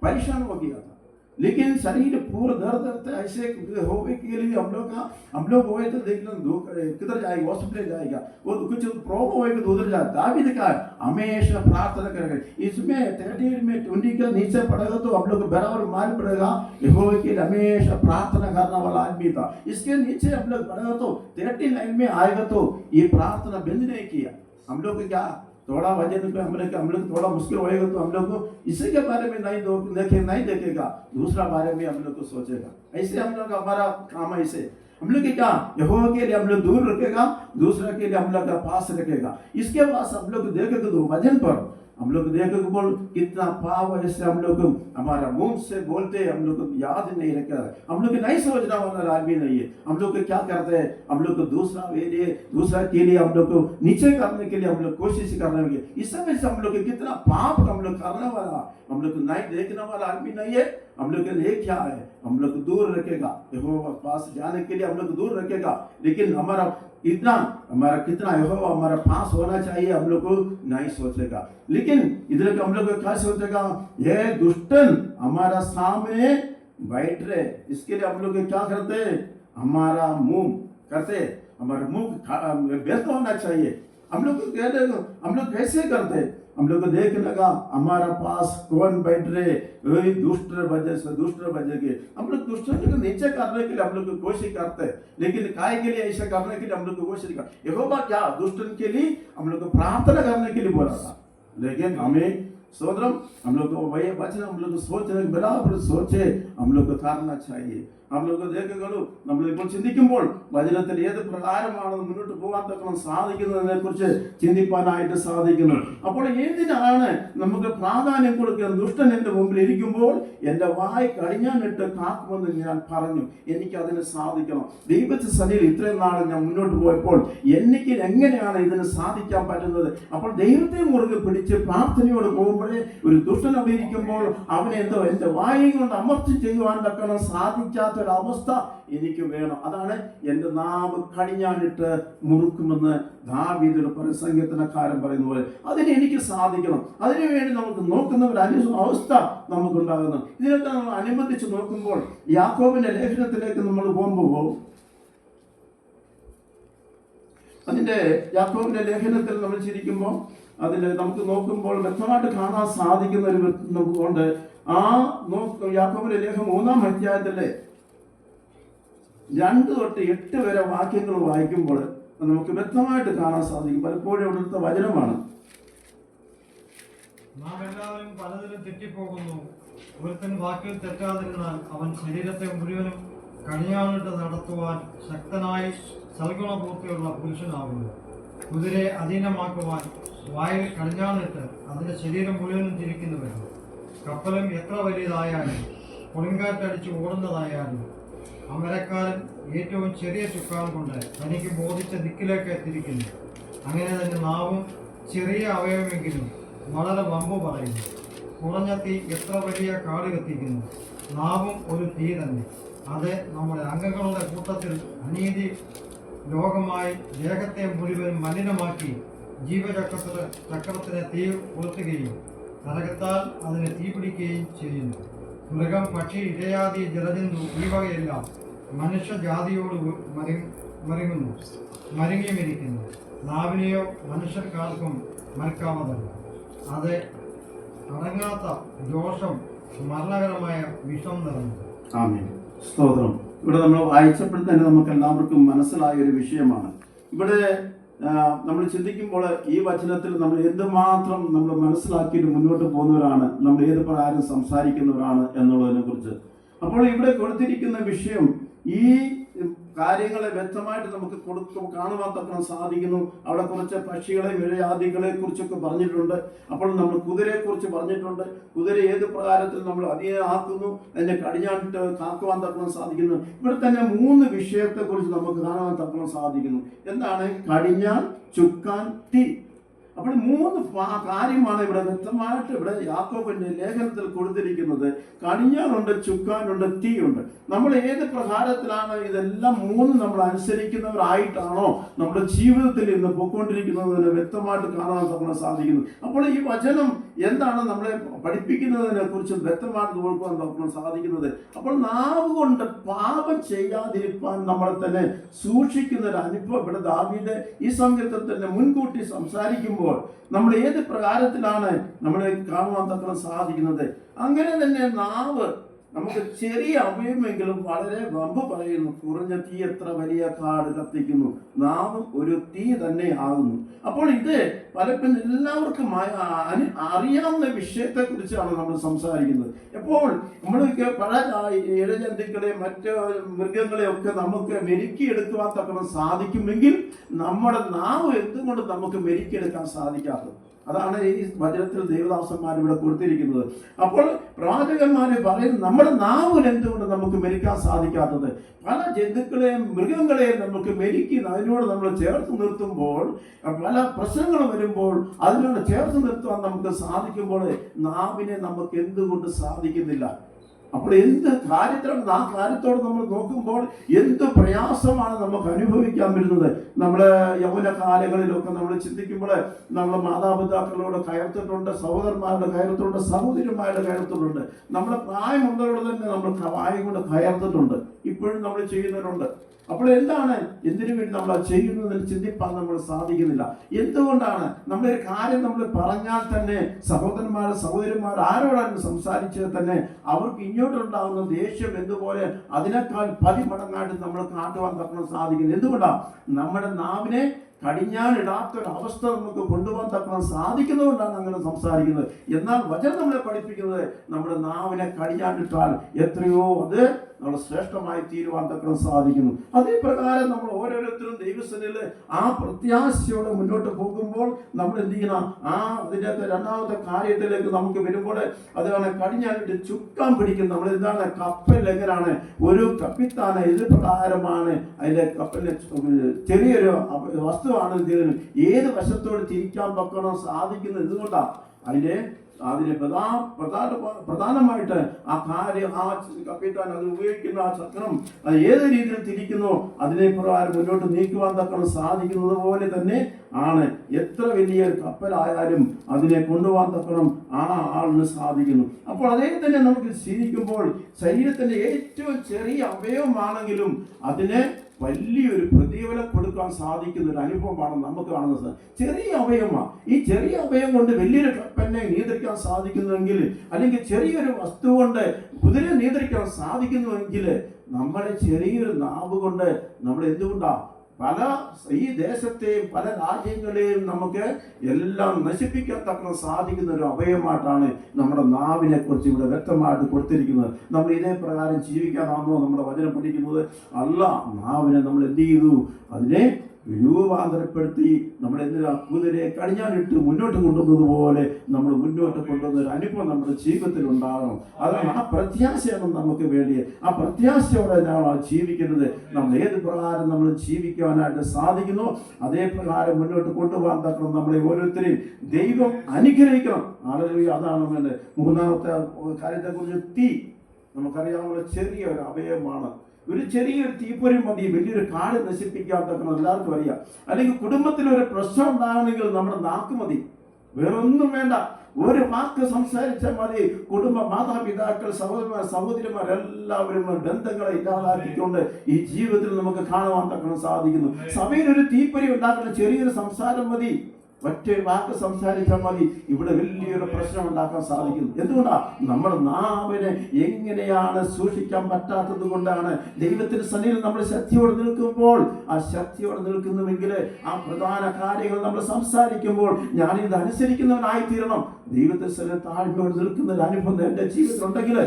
परेशान हो गया था। लेकिन शरीर पूरा दर्द दर्द ऐसे होने के लिए हम लोग हुए तो देख लो किधर जाएगा, हॉस्पिटल जाएगा, वो कुछ प्रॉब्लम होएगा तो उधर जाता है। दावीद का हमेशा प्रार्थना करेगा। इसमें 30 में 20 के नीचे पड़ेगा तो हम लोग बराबर मालूम पड़ेगा यहोवा के लिए हमेशा प्रार्थना करने वाला आदमी था। इसके नीचे हम लोग पड़ेगा तो 30 लाइन में आएगा तो ये प्रार्थना बंद नहीं किया। हम लोग क्या थोड़ा वजन पे हम लोग थोड़ा मुश्किल होएगा तो हम लोग को इसी के बारे में नहीं देखेगा, दूसरा बारे में हम लोग को सोचेगा। ऐसे हम लोग हमारा काम है। ऐसे हम लोग क्या यहोवा के लिए हम लोग दूर रखेगा, दूसरा के लिए हम लोग का पास रखेगा। इसके बाद हम लोग देखेगा तो वजन पर हम लोग देखेगा बोल कितना पाव ऐसे हम लोग हमारा मुंह से बोलते हम लोग को याद नहीं रखा, हम लोग नहीं सोचना वाला आदमी नहीं है। हम लोग क्या करते हैं, हम लोग को दूसरा के लिए हम लोग को नीचे करने के लिए हम लोग कोशिश करने लगे। इस समय से हम लोग कितना पाप हम लोग करने वाला, हम लोग नहीं देखने वाला आदमी नहीं है। हम लोग के लिए क्या है, हम लोग दूर रखेगा, यहोवा पास जाने के लिए हम लोग दूर रखेगा। लेकिन हमारा कितना यहोवा हमारा पास होना चाहिए हम लोग को नहीं सोचेगा। लेकिन इधर हम लोग क्या सोचेगा, ये दुष्टन हमारा सामने बैठ रहे, इसके लिए हम लोग क्या करते, हमारा मुंह करते, हमारा मुंह व्यस्त होना चाहिए। हम लोग कैसे करते, हम लोग को देख लगा हमारा पास कौन बैठ रहे, वही दुष्ट वजह के हम लोग दुष्टों को नीचे करने के लिए हम लोग कोशिश करते हैं। लेकिन काय के लिए ऐसा करने के लिए हम लोग कोशिश करते। यहोवा क्या दुष्टन के लिए हम लोग को प्रार्थना करने के लिए बोला था। लेकिन हमें सोदरम हम लोग को वही वचन हम लोग सोचने बराबर सोचे हम लोग को करना चाहिए। हम लोग देखो നമ്മൾ ചിന്തിക്കുമ്പോൾ വചനത്തിൽ ഏത് പ്രകാരമാണ് മുന്നോട്ട് പോകാൻ തക്കണം സാധിക്കുന്നതിനെ കുറിച്ച് ചിന്തിപ്പാനായിട്ട് സാധിക്കുന്നു. അപ്പോൾ എന്തിനാണ് നമുക്ക് പ്രാധാന്യം കൊടുക്കുന്നത്? ദുഷ്ടൻ എൻ്റെ മുമ്പിൽ ഇരിക്കുമ്പോൾ എൻ്റെ വായ് കടിഞ്ഞാനിട്ട് കാക്കുമെന്ന് ഞാൻ പറഞ്ഞു, എനിക്ക് അതിന് സാധിക്കണം. ദൈവത്തെ സന്നിധിയിൽ ഇത്രയും നാൾ ഞാൻ മുന്നോട്ട് പോയപ്പോൾ എനിക്ക് എങ്ങനെയാണ് ഇതിന് സാധിക്കാൻ പറ്റുന്നത്? അപ്പോൾ ദൈവത്തെ മുറുകെ പിടിച്ച് പ്രാർത്ഥനയോട് പോകുമ്പോഴേ ഒരു ദുഷ്ടൻ അവിടെ ഇരിക്കുമ്പോൾ അവനെ എന്തോ എൻ്റെ വായും കൊണ്ട് അമർത്തി ചെയ്യുവാൻ തക്കണം സാധിക്കാത്ത ഒരവസ്ഥ എനിക്ക് വേണം. അതാണ് എൻ്റെ നാവ് കടിഞ്ഞാനിട്ട് മുറുക്കുമെന്ന് ദാവീദുടെ പ്രസംഗത്തിനക്കാരൻ പറയുന്ന പോലെ അതിന് എനിക്ക് സാധിക്കണം. അതിനുവേണ്ടി നമുക്ക് നോക്കുന്ന ഒരു അവസ്ഥ നമുക്കുണ്ടാകുന്നു. ഇതിനൊക്കെ നമ്മൾ അനുബന്ധിച്ച് നോക്കുമ്പോൾ യാക്കോബിന്റെ ലേഖനത്തിലേക്ക് നമ്മൾ പോകുമ്പോൾ അതിന്റെ യാക്കോബിന്റെ ലേഖനത്തിൽ നമ്മൾ ചിരിക്കുമ്പോൾ അതിൽ നമുക്ക് നോക്കുമ്പോൾ വ്യക്തമായിട്ട് കാണാൻ സാധിക്കുന്ന ഒരു നമുക്കുണ്ട്. ആ യാക്കോബിന്റെ ലേഖനം 3-ാം അധ്യായത്തിലെ 2 തൊട്ട് 8 വരെ വാക്യങ്ങൾ വായിക്കുമ്പോൾ നമുക്ക് വ്യക്തമായിട്ട് കാണാൻ സാധിക്കും. പലപ്പോഴും ഇവിടുത്തെ വചനമാണ്. നാം എല്ലാവരും പലതിലും തെറ്റിപ്പോകുന്നു. ഒരുത്തൻ വാക്കിൽ തെറ്റാതിരുന്നാൽ അവൻ ശരീരത്തെ മുഴുവനും കണിയാണിട്ട് നടത്തുവാൻ ശക്തനായി സൽഗുണപൂർത്തിയുള്ള പുരുഷനാകുന്നു. കുതിരയെ അധീനമാക്കുവാൻ വായിൽ കണിഞ്ഞാണിട്ട് അതിന്റെ ശരീരം മുഴുവനും തിരിക്കുന്നവരും. കപ്പലും എത്ര വലിയതായാലും കൊടുങ്കാറ്റടിച്ച് ഓടുന്നതായാലും അമരക്കാരൻ ഏറ്റവും ചെറിയ ചുക്കാൻ കൊണ്ട് തനിക്ക് ബോധിച്ച ദിക്കിലേക്ക് തിരിക്കുന്നു. അങ്ങനെ തന്നെ നാവും ചെറിയ അവയവമെങ്കിലും വളരെ വമ്പ് പറയുന്നു. കുറഞ്ഞ തീ എത്ര വലിയ കാട് കത്തിക്കുന്നു. നാവും ഒരു തീ തന്നെ. അത് നമ്മുടെ അംഗങ്ങളുടെ കൂട്ടത്തിൽ അനീതി ലോകമായി ദേഹത്തെ മുഴുവൻ മലിനമാക്കി ജീവചക്രത്തിന് തീ കൊളുത്തുകയും നരകത്താൽ അതിനെ തീപിടിക്കുകയും ചെയ്യുന്നു. മൃഗം, പക്ഷി, ഇരയാദി, ജലജന്തു ഈ വകയെല്ലാം മനുഷ്യജാതിയോട് മരുങ്ങിയുമിരിക്കുന്നു. നാവിനെയോ മനുഷ്യർക്കാർക്കും മറക്കാവതല്ല. അത് അടങ്ങാത്ത ദോഷം മരണകരമായ വിഷം നിറഞ്ഞു. ആമേൻ. സ്തോത്രം. ഇവിടെ നമ്മൾ വായിച്ചപ്പോൾ തന്നെ നമുക്ക് എല്ലാവർക്കും മനസ്സിലായ ഒരു വിഷയമാണ്. ഇവിടെ നമ്മൾ ചിന്തിക്കുമ്പോൾ ഈ വചനത്തിൽ നമ്മൾ എന്തുമാത്രം നമ്മൾ മനസ്സിലാക്കിയിട്ട് മുന്നോട്ട് പോകുന്നവരാണ്, നമ്മൾ ഏത് പ്രകാരം സംസാരിക്കുന്നവരാണ് എന്നുള്ളതിനെ കുറിച്ച്. അപ്പോൾ ഇവിടെ കൊടുത്തിരിക്കുന്ന വിഷയം ഈ കാര്യങ്ങളെ വ്യക്തമായിട്ട് നമുക്ക് കാണുവാൻ തക്കണം സാധിക്കുന്നു. അവിടെ കുറച്ച് പക്ഷികളെ, ഇഴജാതികളെ കുറിച്ചൊക്കെ പറഞ്ഞിട്ടുണ്ട്. അപ്പോൾ നമ്മൾ കുതിരയെ കുറിച്ച് പറഞ്ഞിട്ടുണ്ട്. കുതിര ഏത് പ്രകാരത്തിൽ നമ്മൾ അധീനമാക്കുന്നു, അതിനെ കടിഞ്ഞാണിട്ട് കാക്കുവാൻ തക്കണം സാധിക്കുന്നു. ഇവിടെ തന്നെ 3 വിഷയത്തെ കുറിച്ച് നമുക്ക് കാണുവാൻ തക്കണം സാധിക്കുന്നു. എന്താണ്? കടിഞ്ഞാൻ, ചുക്കാൻ, തീ. അപ്പോൾ 3 കാര്യമാണ് ഇവിടെ വ്യക്തമായിട്ട് ഇവിടെ യാക്കോബിന്റെ ലേഖനത്തിൽ കൊടുത്തിരിക്കുന്നത്. കടിഞ്ഞാനുണ്ട്, ചുക്കാനുണ്ട്, തീയുണ്ട്. നമ്മൾ ഏത് പ്രകാരത്തിലാണ് ഇതെല്ലാം 3 നമ്മൾ അനുസരിക്കുന്നവരായിട്ടാണോ നമ്മുടെ ജീവിതത്തിൽ ഇന്ന് പോയിക്കൊണ്ടിരിക്കുന്നതിന് വ്യക്തമായിട്ട് കാണാൻ നമുക്ക് സാധിക്കുന്നു. അപ്പോൾ ഈ വചനം എന്താണ് നമ്മളെ പഠിപ്പിക്കുന്നതിനെ കുറിച്ച് വ്യക്തമായിട്ട് നോക്കാൻ നമുക്ക് സാധിക്കുന്നത്. അപ്പോൾ നാവ് കൊണ്ട് പാപം ചെയ്യാതിരിക്കാൻ നമ്മളെ തന്നെ സൂക്ഷിക്കുന്ന ഒരു അനുഭവം ഇവിടെ ദാവീദ് ഈ സങ്കീർത്തനത്തിൽ തന്നെ മുൻകൂട്ടി സംസാരിക്കുമ്പോൾ നമ്മൾ ഏത് പ്രകാരത്തിലാണ് നമ്മളെ കാണുവാൻ തക്കണം സാധിക്കുന്നത്. അങ്ങനെ തന്നെ നാവ് നമുക്ക് ചെറിയ അവയവമെങ്കിലും വളരെ വമ്പ് പറയുന്നു. കുറഞ്ഞ തീ എത്ര വലിയ കാട് കത്തിക്കുന്നു, നാവും ഒരു തീ തന്നെ ആകുന്നു. അപ്പോൾ ഇത് പലപ്പോഴും എല്ലാവർക്കും അറിയാവുന്ന വിഷയത്തെ കുറിച്ചാണ് നമ്മൾ സംസാരിക്കുന്നത്. എപ്പോൾ നമ്മൾക്ക് പല ഇഴജന്തുക്കളെ മറ്റ് മൃഗങ്ങളെ ഒക്കെ നമുക്ക് മെരുക്കിയെടുക്കുവാൻ തക്കണം സാധിക്കുമെങ്കിൽ നമ്മുടെ നാവ് എന്തുകൊണ്ട് നമുക്ക് മെരുക്കിയെടുക്കാൻ സാധിക്കാത്തത്? അതാണ് ഈ വചനത്തിൽ ദേവദാസന്മാർ ഇവിടെ കൊടുത്തിരിക്കുന്നത്. അപ്പോൾ പ്രവാചകന്മാരെ പറയുന്നത് നമ്മുടെ നാവിന് എന്തുകൊണ്ട് നമുക്ക് മെരുക്കാൻ സാധിക്കാത്തത്? പല ജന്തുക്കളെയും മൃഗങ്ങളെയും നമുക്ക് മെരുക്കി അതിനോട് നമ്മൾ ചേർത്ത് നിർത്തുമ്പോൾ, പല പ്രശ്നങ്ങൾ വരുമ്പോൾ അതിനോട് ചേർത്ത് നിർത്തുവാൻ നമുക്ക് സാധിക്കുമ്പോൾ നാവിനെ നമുക്ക് എന്തുകൊണ്ട് സാധിക്കുന്നില്ല? അപ്പോൾ എന്ത് കാര്യത്തിലാണ് ആ കാര്യത്തോട് നമ്മൾ നോക്കുമ്പോൾ എന്ത് പ്രയാസമാണ് നമുക്ക് അനുഭവിക്കാൻ വരുന്നത്? നമ്മുടെ യൗവന കാലങ്ങളിലൊക്കെ നമ്മൾ ചിന്തിക്കുമ്പോൾ നമ്മുടെ മാതാപിതാക്കളോട് കയർത്തിട്ടുണ്ട്, സഹോദരന്മാരുടെ കയർത്തിട്ടുണ്ട്, സഹോദരിമാരുടെ കയർത്തിട്ടുണ്ട്, നമ്മുടെ പ്രായമുള്ളവരോട് തന്നെ നമ്മൾ വായും കൊണ്ട് കയർത്തിട്ടുണ്ട്, ഇപ്പോഴും നമ്മൾ ചെയ്യുന്നവരുണ്ട്. അപ്പോൾ എന്താണ്, എന്തിനു വേണ്ടി നമ്മൾ അത് ചെയ്യുന്നതിന് ചിന്തിപ്പാൻ നമ്മൾ സാധിക്കുന്നില്ല. എന്തുകൊണ്ടാണ്? നമ്മളൊരു കാര്യം നമ്മൾ പറഞ്ഞാൽ തന്നെ സഹോദരന്മാർ ആരോടാണ് സംസാരിച്ചത് തന്നെ അവർക്ക് ഇങ്ങോട്ടുണ്ടാകുന്ന ദേഷ്യം എന്തുപോലെ അതിനേക്കാൾ 10 മടങ്ങായിട്ട് നമ്മൾ കാട്ടുവാൻ തക്കണം സാധിക്കുന്നത്. എന്തുകൊണ്ടാണ്? നമ്മുടെ നാവിനെ കടിഞ്ഞാനിടാത്തൊരവസ്ഥ നമുക്ക് കൊണ്ടുപോകാൻ തക്കണം സാധിക്കുന്നതുകൊണ്ടാണ് അങ്ങനെ സംസാരിക്കുന്നത്. എന്നാൽ വചനം നമ്മളെ പഠിപ്പിക്കുന്നത് നമ്മുടെ നാവിനെ കടിഞ്ഞാനിട്ടാൽ എത്രയോ അത് നമ്മൾ ശ്രേഷ്ഠമായി തീരുവാൻ തക്കണം സാധിക്കുന്നു. അതേ പ്രകാരം നമ്മൾ ഓരോരുത്തരും ദൈവസന്നിധിയിൽ ആ പ്രത്യാശയോടെ മുന്നോട്ട് പോകുമ്പോൾ നമ്മൾ എന്ത് ചെയ്യണം? അതിൻ്റെ രണ്ടാമത്തെ കാര്യത്തിലേക്ക് നമുക്ക് വരുമ്പോൾ അതാണ് കടിഞ്ഞാനിട്ട് ചുക്കാൻ പിടിക്കുന്നത്. നമ്മൾ എന്താണ്? കപ്പൽ എങ്ങനെയാണ് ഒരു കപ്പിത്താന ഇത് പ്രകാരമാണ് അതിൻ്റെ കപ്പലിന് ചെറിയൊരു വസ്തുവാണ് ഏത് വശത്തോട് തിരിക്കാൻ പക്കണം സാധിക്കുന്നത്. എന്തുകൊണ്ടാണ്? അതിനെ പ്രധാനമായിട്ട് ആ കാര്യം ആ കപ്പിത്താൻ അത് ഉപയോഗിക്കുന്ന ആ ചക്രം അത് ഏത് രീതിയിൽ തിരിക്കുന്നു അതിനെ പ്രകാരം മുന്നോട്ട് നീക്കുവാൻ തക്കണം സാധിക്കുന്നത് പോലെ തന്നെ ആണ് എത്ര വലിയ കപ്പലായാലും അതിനെ കൊണ്ടുപോകാൻ തക്കണം ആ ആളിന് സാധിക്കുന്നു. അപ്പോൾ അതേ തന്നെ നമുക്ക് ചിന്തിക്കുമ്പോൾ ശരീരത്തിന്റെ ഏറ്റവും ചെറിയ അവയവമാണെങ്കിലും അതിനെ വലിയൊരു പ്രതിഫലം കൊടുക്കാൻ സാധിക്കുന്ന ഒരു അനുഭവമാണ് നമുക്ക് കാണുന്നത്. ചെറിയ അവയവമാണ്. ഈ ചെറിയ അവയവം കൊണ്ട് വലിയൊരു കപ്പലിനെ നിയന്ത്രിക്കാൻ സാധിക്കുന്നുവെങ്കിൽ, അല്ലെങ്കിൽ ചെറിയൊരു വസ്തു കൊണ്ട് കുതിരയെ നിയന്ത്രിക്കാൻ സാധിക്കുന്നുവെങ്കിൽ, നമ്മുടെ ചെറിയൊരു നാവ് കൊണ്ട് നമ്മൾ എന്തുകൊണ്ടാണ് പല ഈ ദേശത്തെയും പല രാജ്യങ്ങളെയും നമുക്ക് എല്ലാം നശിപ്പിക്കാൻ തക്ക സാധിക്കുന്ന ഒരു അവയവമായിട്ടാണ് നമ്മുടെ നാവിനെ കുറിച്ച് ഇവിടെ വ്യക്തമായിട്ട് കൊടുത്തിരിക്കുന്നത്. നമ്മൾ ഇതേ പ്രകാരം ജീവിക്കാനാണോ നമ്മുടെ വചനം പഠിക്കുന്നത്? അല്ല, നാവിനെ നമ്മൾ എന്ത് ചെയ്തു? അതിനെ രൂപാന്തരപ്പെടുത്തി നമ്മൾ എന്തിനാ കുതിരയെ കടിഞ്ഞാനിട്ട് മുന്നോട്ട് കൊണ്ടുവന്നത് പോലെ നമ്മൾ മുന്നോട്ട് കൊണ്ടുവന്ന ഒരു അനുഭവം നമ്മുടെ ജീവിതത്തിൽ ഉണ്ടാകണം. അതാണ് ആ പ്രത്യാശയാണ് നമുക്ക് വേണ്ടി. ആ പ്രത്യാശയോടെ ഞാൻ ജീവിക്കുന്നത്. നമ്മൾ ഏത് പ്രകാരം നമ്മൾ ജീവിക്കുവാനായിട്ട് സാധിക്കുന്നു അതേ പ്രകാരം മുന്നോട്ട് കൊണ്ടുപോകാൻ തക്കണം നമ്മളെ ഓരോരുത്തരെയും ദൈവം അനുഗ്രഹിക്കണം. അതാണ് നമ്മുടെ മൂന്നാമത്തെ കാര്യത്തെക്കുറിച്ച്. തീ നമുക്കറിയാവുന്ന ചെറിയൊരു അവയവമാണ്. ഒരു ചെറിയൊരു തീപ്പൊരി മതി വലിയൊരു കാട് നശിപ്പിക്കാൻ തക്കണം, എല്ലാവർക്കും അറിയാം. അല്ലെങ്കിൽ കുടുംബത്തിലൊരു പ്രശ്നം ഉണ്ടാകണമെങ്കിൽ നമ്മുടെ നാക്ക് മതി, വേറൊന്നും വേണ്ട. ഒരു വാക്ക് സംസാരിച്ചാൽ മതി. കുടുംബ മാതാപിതാക്കൾ സഹോദരന്മാർ എല്ലാവരും ബന്ധങ്ങളെ ഇല്ലാതാക്കിക്കൊണ്ട് ഈ ജീവിതത്തിൽ നമുക്ക് കാണുവാൻ തക്കണം സാധിക്കുന്നു. സഭയിൽ ഒരു തീപ്പൊരി ഉണ്ടാക്കുന്ന ചെറിയൊരു സംസാരം മതി, ഒറ്റ വാക്ക് സംസാരിച്ചാൽ മതി, ഇവിടെ വലിയൊരു പ്രശ്നം ഉണ്ടാക്കാൻ സാധിക്കുന്നു. എന്തുകൊണ്ടാണ്? നമ്മുടെ നാവിനെ എങ്ങനെയാണ് സൂക്ഷിക്കാൻ പറ്റാത്തത് കൊണ്ടാണ്. ദൈവത്തിന്റെ സന്നിധിയിൽ നമ്മൾ ശക്തിയോടെ നിൽക്കുമ്പോൾ, ആ ശക്തിയോടെ നിൽക്കുന്നുവെങ്കിൽ ആ പ്രധാന കാര്യങ്ങൾ നമ്മൾ സംസാരിക്കുമ്പോൾ ഞാനിത് അനുസരിക്കുന്നവനായി തീരണം. ദൈവത്തിന്റെ സന്നിധിയിൽ താഴ്മയോടെ നിൽക്കുന്ന ഒരു അനുഭവം എൻ്റെ ജീവിതത്തിലുണ്ടെങ്കിൽ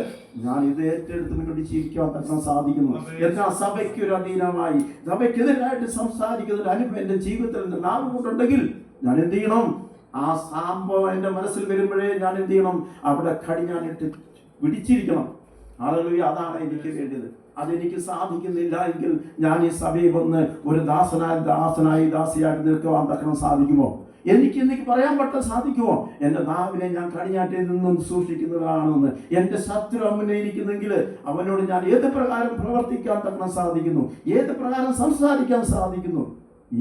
ഞാൻ ഇത് ഏറ്റെടുത്ത് മുന്നോട്ട് ജീവിക്കാൻ തക്കാൻ സാധിക്കുന്നു. എന്നാൽ സഭയ്ക്ക് ഒരു അധീനമായി സഭയ്ക്കെതിരായിട്ട് സംസാരിക്കുന്ന ഒരു അനുഭവം എൻ്റെ ജീവിതത്തിൽ എൻ്റെ നാവ് കൊണ്ടുണ്ടെങ്കിൽ ഞാൻ എന്ത് ചെയ്യണം? ആ സംഭവം എൻ്റെ മനസ്സിൽ വരുമ്പോഴേ ഞാൻ എന്ത് ചെയ്യണം? അവിടെ കടിഞ്ഞാനിട്ട് പിടിച്ചിരിക്കണം. ഹല്ലേലൂയ. അതാണ് എനിക്ക് വേണ്ടത്. അതെനിക്ക് സാധിക്കുന്നില്ല എങ്കിൽ ഞാൻ ഈ സഭയിൽ വന്ന് ഒരു ദാസനായി ദാസിയായിട്ട് നിൽക്കുവാൻ തക്കണം സാധിക്കുമോ? എനിക്ക് പറയാൻ സാധിക്കുമോ എൻ്റെ നാവിനെ ഞാൻ കടിഞ്ഞാറ്റിൽ നിന്നും സൂക്ഷിക്കുന്നവരാണെന്ന്? എൻ്റെ ശത്രു അവനെ ഇരിക്കുന്നെങ്കിൽ അവനോട് ഞാൻ ഏത് പ്രകാരം പ്രവർത്തിക്കാൻ തക്കണം സാധിക്കുന്നു, ഏത് പ്രകാരം സംസാരിക്കാൻ സാധിക്കുന്നു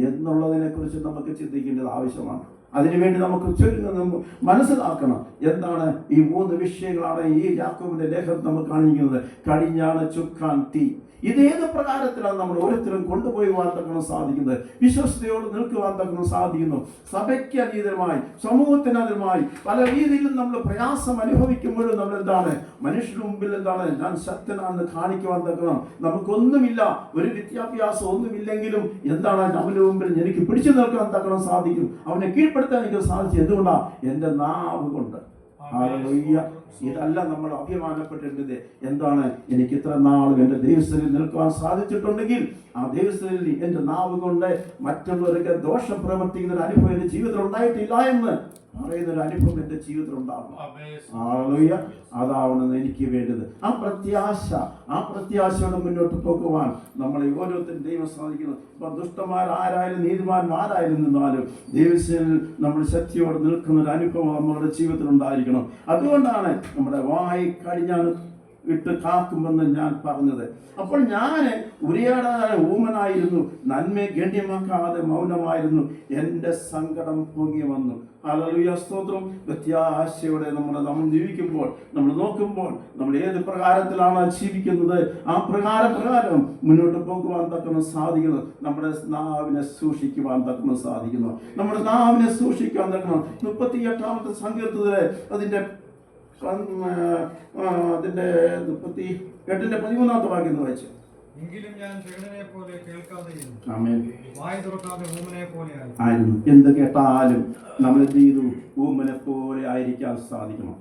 എന്നുള്ളതിനെ കുറിച്ച് നമുക്ക് ചിന്തിക്കേണ്ടത് ആവശ്യമാണ്. അതിനുവേണ്ടി നമുക്ക് ചുരുങ്ങുന്ന മനസ്സിലാക്കണം. എന്താണ് ഈ 3 വിഷയങ്ങളാണ് ഈ യാക്കോബിന്റെ ലേഖനം നമുക്ക് കാണിക്കുന്നത്. കടിഞ്ഞാണ്, ചുക്കാൻ, തീ. ഇതേത് പ്രകാരത്തിലാണ് നമ്മൾ ഓരോരുത്തരും കൊണ്ടുപോയി തക്കണം സാധിക്കുന്നത്, വിശ്വസ്തയോട് നിൽക്കുവാൻ തക്കണം സാധിക്കുന്നു. സഭയ്ക്ക് അതീതമായി, സമൂഹത്തിന് അതീതമായി പല രീതിയിലും നമ്മൾ പ്രയാസം അനുഭവിക്കുമ്പോഴും നമ്മൾ എന്താണ് മനുഷ്യരുടെ മുമ്പിൽ എന്താണ് ഞാൻ ശക്തനാണെന്ന് കാണിക്കുവാൻ തക്കണം. നമുക്കൊന്നുമില്ല, ഒരു വിദ്യാഭ്യാസം ഒന്നുമില്ലെങ്കിലും എന്താണ് അവന്റെ മുമ്പിൽ എനിക്ക് പിടിച്ചു നിൽക്കാൻ തക്കണം സാധിക്കും, അവനെ കീഴ്പ്പെടുത്താൻ എനിക്ക് സാധിച്ചു. എന്തുകൊണ്ടാണ്? എൻ്റെ നാവ് കൊണ്ട്. ഇതല്ല നമ്മൾ അഭിമാനപ്പെട്ടിരുന്നത്. എന്താണ്? എനിക്ക് ഇത്ര നാളും എൻ്റെ ദൈവസ്ഥലിൽ നിൽക്കുവാൻ സാധിച്ചിട്ടുണ്ടെങ്കിൽ ആ ദൈവസ്ഥലിൽ എൻ്റെ നാവ് കൊണ്ട് മറ്റുള്ളവർക്ക് ദോഷം പ്രവർത്തിക്കുന്ന ഒരു അനുഭവം എൻ്റെ ജീവിതത്തിൽ ഉണ്ടായിട്ടില്ല എന്ന് പറയുന്ന ഒരു അനുഭവം എൻ്റെ ജീവിതത്തിൽ ഉണ്ടാകും. അതാവണമെന്ന് എനിക്ക് വേണ്ടത്. ആ പ്രത്യാശയോടെ മുന്നോട്ട് പോകുവാൻ നമ്മളെ ഓരോരുത്തരും ദൈവം സാധിക്കുന്നു. ഇപ്പൊ ദുഷ്ടന്മാരായാലും നീതിമാന്മാരായാലും നിന്നാലും ദൈവത്തിൽ നമ്മൾ ശക്തിയോടെ നിൽക്കുന്ന ഒരു അനുഭവം നമ്മുടെ ജീവിതത്തിൽ ഉണ്ടായിരിക്കണം. അതുകൊണ്ടാണ് നമ്മുടെ വായി കടിഞ്ഞാൻ ഇട്ട് കാക്കുമെന്ന് ഞാൻ പറഞ്ഞത്. അപ്പോൾ ഞാൻ ഉരിയാടാതെ ഊമനായിരുന്നു, നന്മയെ ഗണ്യമാക്കാതെ മൗനമായിരുന്നു, എൻ്റെ സങ്കടം പൊങ്ങി വന്നു. ഹല്ലേലൂയ, സ്തോത്രം. വ്യത്യാശയോടെ നമ്മൾ ജീവിക്കുമ്പോൾ, നമ്മൾ നോക്കുമ്പോൾ നമ്മൾ ഏത് പ്രകാരത്തിലാണ് ജീവിക്കുന്നത്, ആ പ്രകാരം മുന്നോട്ട് പോകുവാൻ തക്കണം സാധിക്കുന്നു. നമ്മുടെ നാവിനെ സൂക്ഷിക്കുവാൻ തക്കണം സാധിക്കുന്നു. നമ്മുടെ നാവിനെ സൂക്ഷിക്കാൻ തക്കണം. 38-ാമത്തെ സങ്കീർത്തനത്തിലെ അതിൻ്റെ 38-ാമത്തെ വാക്യം വായിച്ചു. എങ്കിലും ഞാൻ ചെകിടനെ പോലെ കേൾക്കാതെയും ആമേൻ വായ് തുറക്കാതെ ഊമനെ പോലെ ആയിരുന്നു. എന്ത് കേട്ടാലും നമ്മൾ എന്ത് ചെയ്തു? ഊമനെ പോലെ ആയിരിക്കാൻ സാധിക്കണം.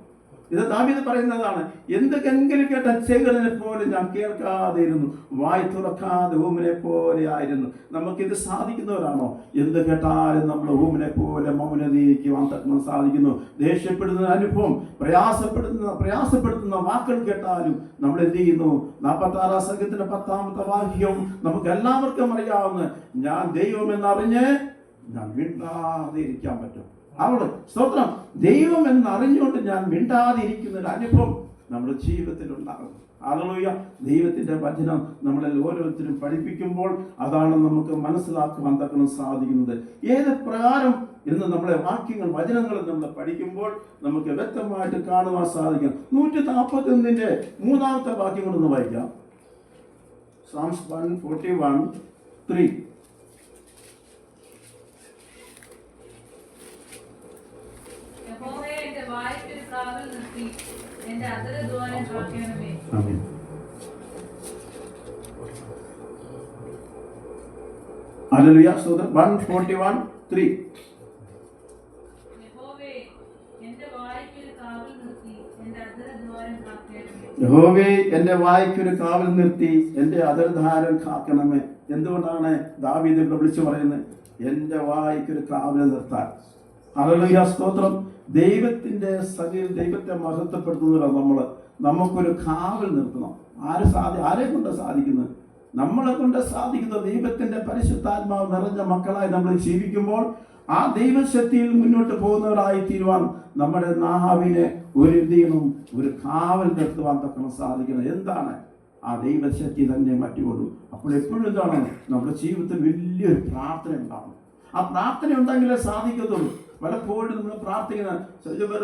ഇത് ദാവീദ് പറയുന്നതാണ്. എന്തെങ്കിലും കേട്ട ചെകിടനെ പോലെ ഞാൻ കേൾക്കാതെ ഇരുന്നു, വായ് തുറക്കാതെ ഊമനെ പോലെ ആയിരുന്നു. നമുക്കിത് സാധിക്കുന്നവരാണോ? എന്ത് കേട്ടാലും നമ്മൾ ഊമനെ പോലെ മൗനതയ്ക്കുവാൻ തക്കണം സാധിക്കുന്നു. ദേഷ്യപ്പെടുന്ന അനുഭവം, പ്രയാസപ്പെടുത്തുന്ന വാക്കുകൾ കേട്ടാലും നമ്മൾ എന്ത് ചെയ്യുന്നു? 46-ാം സംഘത്തിന്റെ 10-ാമത്തെ വാക്യം നമുക്ക് എല്ലാവർക്കും അറിയാവുന്ന, ഞാൻ ദൈവം എന്നറിഞ്ഞ് ഞാൻ മിണ്ടാതെ ഇരിക്കാൻ പറ്റും. അവിടെ സ്തോത്രം. ദൈവം എന്നറിഞ്ഞുകൊണ്ട് ഞാൻ മിണ്ടാതിരിക്കുന്ന ഒരു അനുഭവം നമ്മുടെ ജീവിതത്തിൽ ഉണ്ടാകും. ഹല്ലേലൂയ. ദൈവത്തിന്റെ വചനം നമ്മളെ ഓരോരുത്തരും പഠിപ്പിക്കുമ്പോൾ അതാണ് നമുക്ക് മനസ്സിലാക്കുവാൻ തക്കണം സാധിക്കുന്നത്. ഏത് പ്രകാരം എന്ന് നമ്മളെ വാക്യങ്ങൾ, വചനങ്ങൾ നമ്മൾ പഠിക്കുമ്പോൾ നമുക്ക് വ്യക്തമായിട്ട് കാണുവാൻ സാധിക്കും. 141-ന്റെ 3-ാമത്തെ വാക്യം കൊണ്ടൊന്ന് വായിക്കാം. Psalms 141:3. ഹല്ലേലൂയ, സ്തോത്രം. 141:3. യഹോവേ എൻ്റെ വായ്ക്കൊരു കാവൽ നിർത്തി എൻ്റെ അധരധാരം കാക്കണമേ. എന്തുകൊണ്ടാണ് ദാവീദ് വിളിച്ചു പറയുന്നത്? എൻ്റെ വായ്ക്കൊരു കാവൽ നിർത്താൻ. ഹല്ലേലൂയ, സ്തോത്രം. ദൈവത്തിന്റെ സന്നിധിയിൽ ദൈവത്തെ മഹത്വപ്പെടുത്തുന്നവരാണ് നമുക്കൊരു കാവൽ നിർത്തണം. ആരെ കൊണ്ട് സാധിക്കുന്നത്? നമ്മളെ കൊണ്ട് സാധിക്കുന്നത് ദൈവത്തിന്റെ പരിശുദ്ധാത്മാവ് നിറഞ്ഞ മക്കളായി നമ്മൾ ജീവിക്കുമ്പോൾ ആ ദൈവശക്തിയിൽ മുന്നോട്ട് പോകുന്നവരായി തീരുവാൻ നമ്മുടെ നാവിനെ ഒരു കാവൽ നിർത്തുവാൻ തക്കണം സാധിക്കുന്നത്. എന്താണ്? ആ ദൈവശക്തി തന്നെ മറ്റുകൊള്ളൂ. അപ്പോൾ എപ്പോഴും എന്താണ്? നമ്മുടെ ജീവിതത്തിൽ വലിയൊരു പ്രാർത്ഥന ഉണ്ടാകും. ആ പ്രാർത്ഥന ഉണ്ടെങ്കിലേ സാധിക്കത്തുള്ളൂ. പലപ്പോഴും നമ്മൾ പ്രാർത്ഥിക്കുന്ന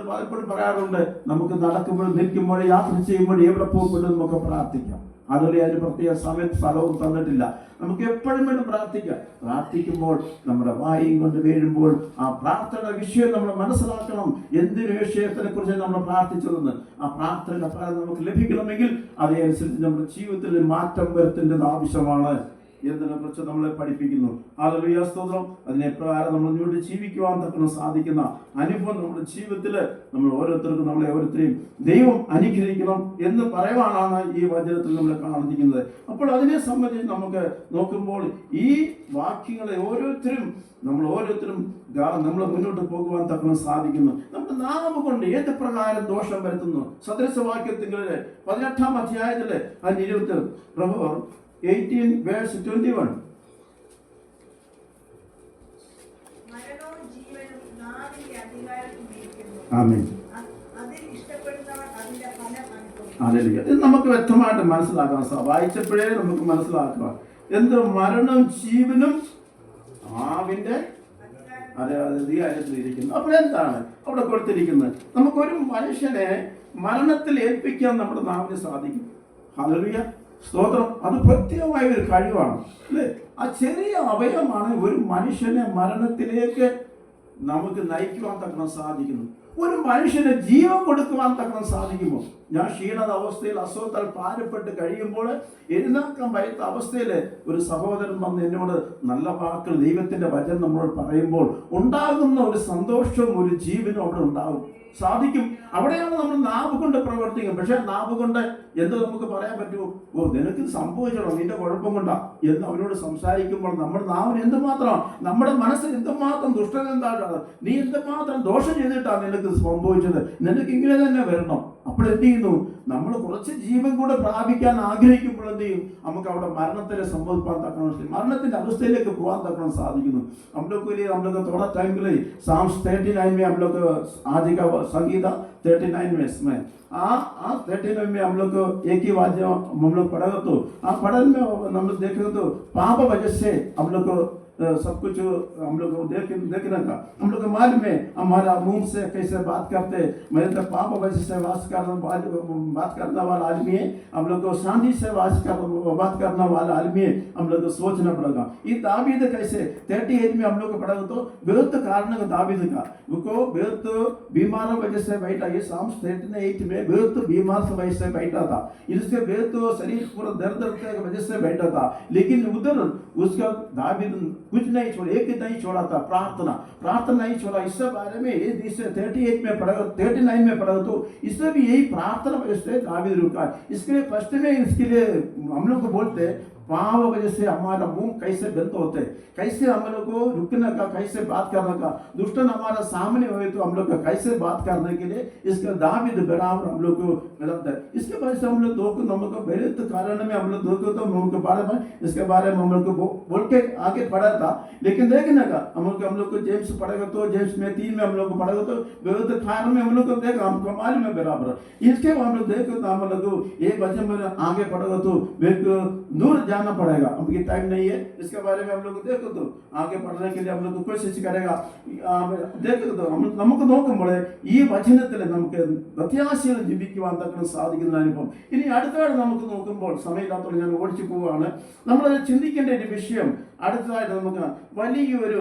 പലപ്പോഴും പറയാറുണ്ട്, നമുക്ക് നടക്കുമ്പോഴും നിൽക്കുമ്പോഴും യാത്ര ചെയ്യുമ്പോഴും എവിടെ പോകുമ്പോഴും നമുക്ക് പ്രാർത്ഥിക്കാം. അതുപോലെ അതിന് പ്രത്യേക സമയത്ത് സ്ഥലവും തന്നിട്ടില്ല. നമുക്ക് എപ്പോഴും വേണം പ്രാർത്ഥിക്കാം. പ്രാർത്ഥിക്കുമ്പോൾ നമ്മുടെ വായും കൊണ്ട് വീഴുമ്പോൾ ആ പ്രാർത്ഥന വിഷയം നമ്മൾ മനസ്സിലാക്കണം. എന്തൊരു വിഷയത്തിനെ കുറിച്ച് നമ്മൾ പ്രാർത്ഥിച്ചതെന്ന് ആ പ്രാർത്ഥന ഫലം നമുക്ക് ലഭിക്കണമെങ്കിൽ അതനുസരിച്ച് നമ്മുടെ ജീവിതത്തിൽ മാറ്റം വരുത്തേണ്ടത് ആവശ്യമാണ് എന്നതിനെ കുറിച്ച് നമ്മളെ പഠിപ്പിക്കുന്നു. ഹല്ലേലൂയ, സ്തോത്രം. അതിനെ പ്രകാരം നമ്മൾ മുന്നോട്ട് ജീവിക്കുവാൻ തക്കണം സാധിക്കുന്ന അനുഭവം നമ്മുടെ ജീവിതത്തിൽ നമ്മൾ ഓരോരുത്തരെയും ദൈവം അനുഗ്രഹിക്കണം എന്ന് പറയുവാനാണ് ഈ വചനത്തിൽ നമ്മൾ കാണിക്കുന്നത്. അപ്പോൾ അതിനെ സംബന്ധിച്ച് നമുക്ക് നോക്കുമ്പോൾ ഈ വാക്യങ്ങളെ നമ്മൾ ഓരോരുത്തരും മുന്നോട്ട് പോകുവാൻ തക്കണം സാധിക്കുന്നു. നമ്മുടെ നാവ് കൊണ്ട് ഏത് പ്രകാരം ദോഷം വരുത്തുന്നു? സദൃശവാക്യത്തിലെ 18-ാം അധ്യായത്തിലെ 18 verse 21. മരണവും ജീവനും നാവിന്റെ അധികാരത്തിലിരിക്കുന്നു. ആമേൻ. അതിൽ ഇഷ്ടപ്പെടുന്നവർ അതിന്റെ ഫലം അനുഭവിക്കും. ഹല്ലേലൂയ. ഇത് നമുക്ക് വ്യക്തമായിട്ട് മനസ്സിലാക്കാം. വായിച്ചപ്പോഴേ നമുക്ക് മനസ്സിലാക്കുക എന്ത് മരണം ജീവനും നാവിന്റെ അധികാരത്തിലിരിക്കുന്നു. അപ്പോഴെന്താണ് അവിടെ കൊടുത്തിരിക്കുന്നത്? നമുക്കൊരു മനുഷ്യനെ മരണത്തിൽ ഏൽപ്പിക്കാൻ നമ്മുടെ നാവിന് സാധിക്കും. ഹല്ലേലൂയ, സ്തോത്രം. അത് പ്രത്യേകമായ ഒരു കഴിവാണ് അല്ലേ? ആ ചെറിയ അവയവമാണ് ഒരു മനുഷ്യനെ മരണത്തിലേക്ക് നമുക്ക് നയിക്കുവാൻ തക്കണം സാധിക്കുന്നു. ഒരു മനുഷ്യന് ജീവൻ കൊടുക്കുവാൻ തക്കണം സാധിക്കുമോ? ഞാൻ ക്ഷീണത അവസ്ഥയിൽ അസുഖത്താൽ ഭാരപ്പെട്ട് കഴിയുമ്പോൾ എഴുന്നേൽക്കാൻ വയ്യാത്ത അവസ്ഥയിൽ ഒരു സഹോദരൻ വന്ന് എന്നോട് നല്ല വാക്കുകൾ ദൈവത്തിന്റെ വചനം നമ്മളോട് പറയുമ്പോൾ ഉണ്ടാകുന്ന ഒരു സന്തോഷവും ഒരു ജീവനും അവിടെ ഉണ്ടാകും സാധിക്കും. അവിടെയാണ് നമ്മൾ നാവ് കൊണ്ട് പ്രവർത്തിക്കും. പക്ഷെ നാവ് കൊണ്ട് എന്തോ നമുക്ക് പറയാൻ പറ്റുമോ? ഓ, നിനക്ക് സംഭവിച്ചോ, നിന്റെ കുഴപ്പം കൊണ്ടാ എന്ന് അവനോട് സംസാരിക്കുമ്പോൾ നമ്മുടെ നാവിന് എന്തുമാത്രം, നമ്മുടെ മനസ്സിൽ എന്തുമാത്രം ദുഷ്ടത എന്താണ്, നീ എന്തുമാത്രം ദോഷം ചെയ്തിട്ടാണ് നിനക്ക് സംഭവിച്ചത്, നിനക്ക് ഇങ്ങനെ തന്നെ വരണം. അപ്പോൾ എന്ത് ചെയ്യുന്നു? നമ്മൾ കുറച്ച് ജീവൻ കൂടെ പ്രാപിക്കാൻ ആഗ്രഹിക്കുമ്പോൾ എന്ത് ചെയ്യും? നമുക്ക് അവിടെ മരണത്തിലെ സംഭവിക്കാൻ തക്കണം, മരണത്തിന്റെ അവസ്ഥയിലേക്ക് പോകാൻ തക്കണം സാധിക്കുന്നു. हम लोग के लिए हम लोग थोड़ा टाइम के लिए Psalms 39 में हम लोग आज का संगीता 39 में इसमें 39 में हम लोग एक ही वाद्य हम लोग पढ़ेगा तो पढ़ने में हम लोग देखेंगे तो पाप वजह से हम लोग सब कुछ हम लोग देखने का हम लोग मालूम में हमारा मुंह से कैसे बात करते, मेरे तो पाप वजह से बात करने वाला आदमी है, हम लोग को शांति से बात करने वाला आदमी है, हम लोग को सोचना पड़ेगा। ये दावीद कैसे 38 में हम लोग को पढ़ा तो बेहद कारण दावीद का वो बेहद बीमार वजह से बैठा। ये Psalms 38 में बेहद बीमार से वजह से बैठा था, इसके बेहद शरीर पूरा दर्द की वजह से बैठा था। लेकिन उधर उसका दावीद कुछ नहीं छोड़ा, एक नहीं छोड़ा था, प्रार्थना नहीं छोड़ा। इससे बारे में 38 में पढ़ा, 39 में पढ़ा तो इससे भी यही प्रार्थना वजह से दावीद रुका। इसके लिए फर्स्ट में इसके लिए हम लोग को बोलते पाप वजह से हमारा मुंह कैसे बंद होते, कैसे हम लोग को रुकने का, कैसे बात करने का, दुष्टन हमारा सामने हुए तो हम लोग का कैसे बात करने के लिए इसका दावीद बराबर हम लोग को मिलता है। इसके वजह से हम लोग दो को बेहद कारण में हम लोग दो को तो उनके बारे में इसके बारे में हम लोग को बोल के आगे पढ़ा था। लेकिन देखने का हम लोग को जेम्स पढ़ेगा तो जेम्स में 3 में हम लोग को पढ़ेगा तो बेहद कारण में हम लोग को देखा हमको मालूम में बराबर। इसके हम लोग देखो तो हम लोग एक वचन में आगे पढ़ेगा तो दूर जाना पड़ेगा, अभी टाइम नहीं है। इसके बारे में हम लोग देखो तो आगे पढ़ने के लिए हम लोग कोशिश करेगा। देखो तो നമുക്ക് നോക്കുമ്പോൾ ഈ വചനത്തിൽ നമുക്ക് പ്രത്യാശയിൽ ജീവിക്കുവാൻ തക്കണം സാധിക്കുന്ന അനുഭവം. ഇനി അടുത്തതായിട്ട് നമുക്ക് നോക്കുമ്പോൾ സമയമില്ലാത്തതുകൊണ്ട് ഞാൻ ഓടിച്ചു പോവുകയാണ്. നമ്മൾ ചിന്തിക്കേണ്ട ഒരു വിഷയം അടുത്തതായിട്ട് നമുക്ക് വലിയൊരു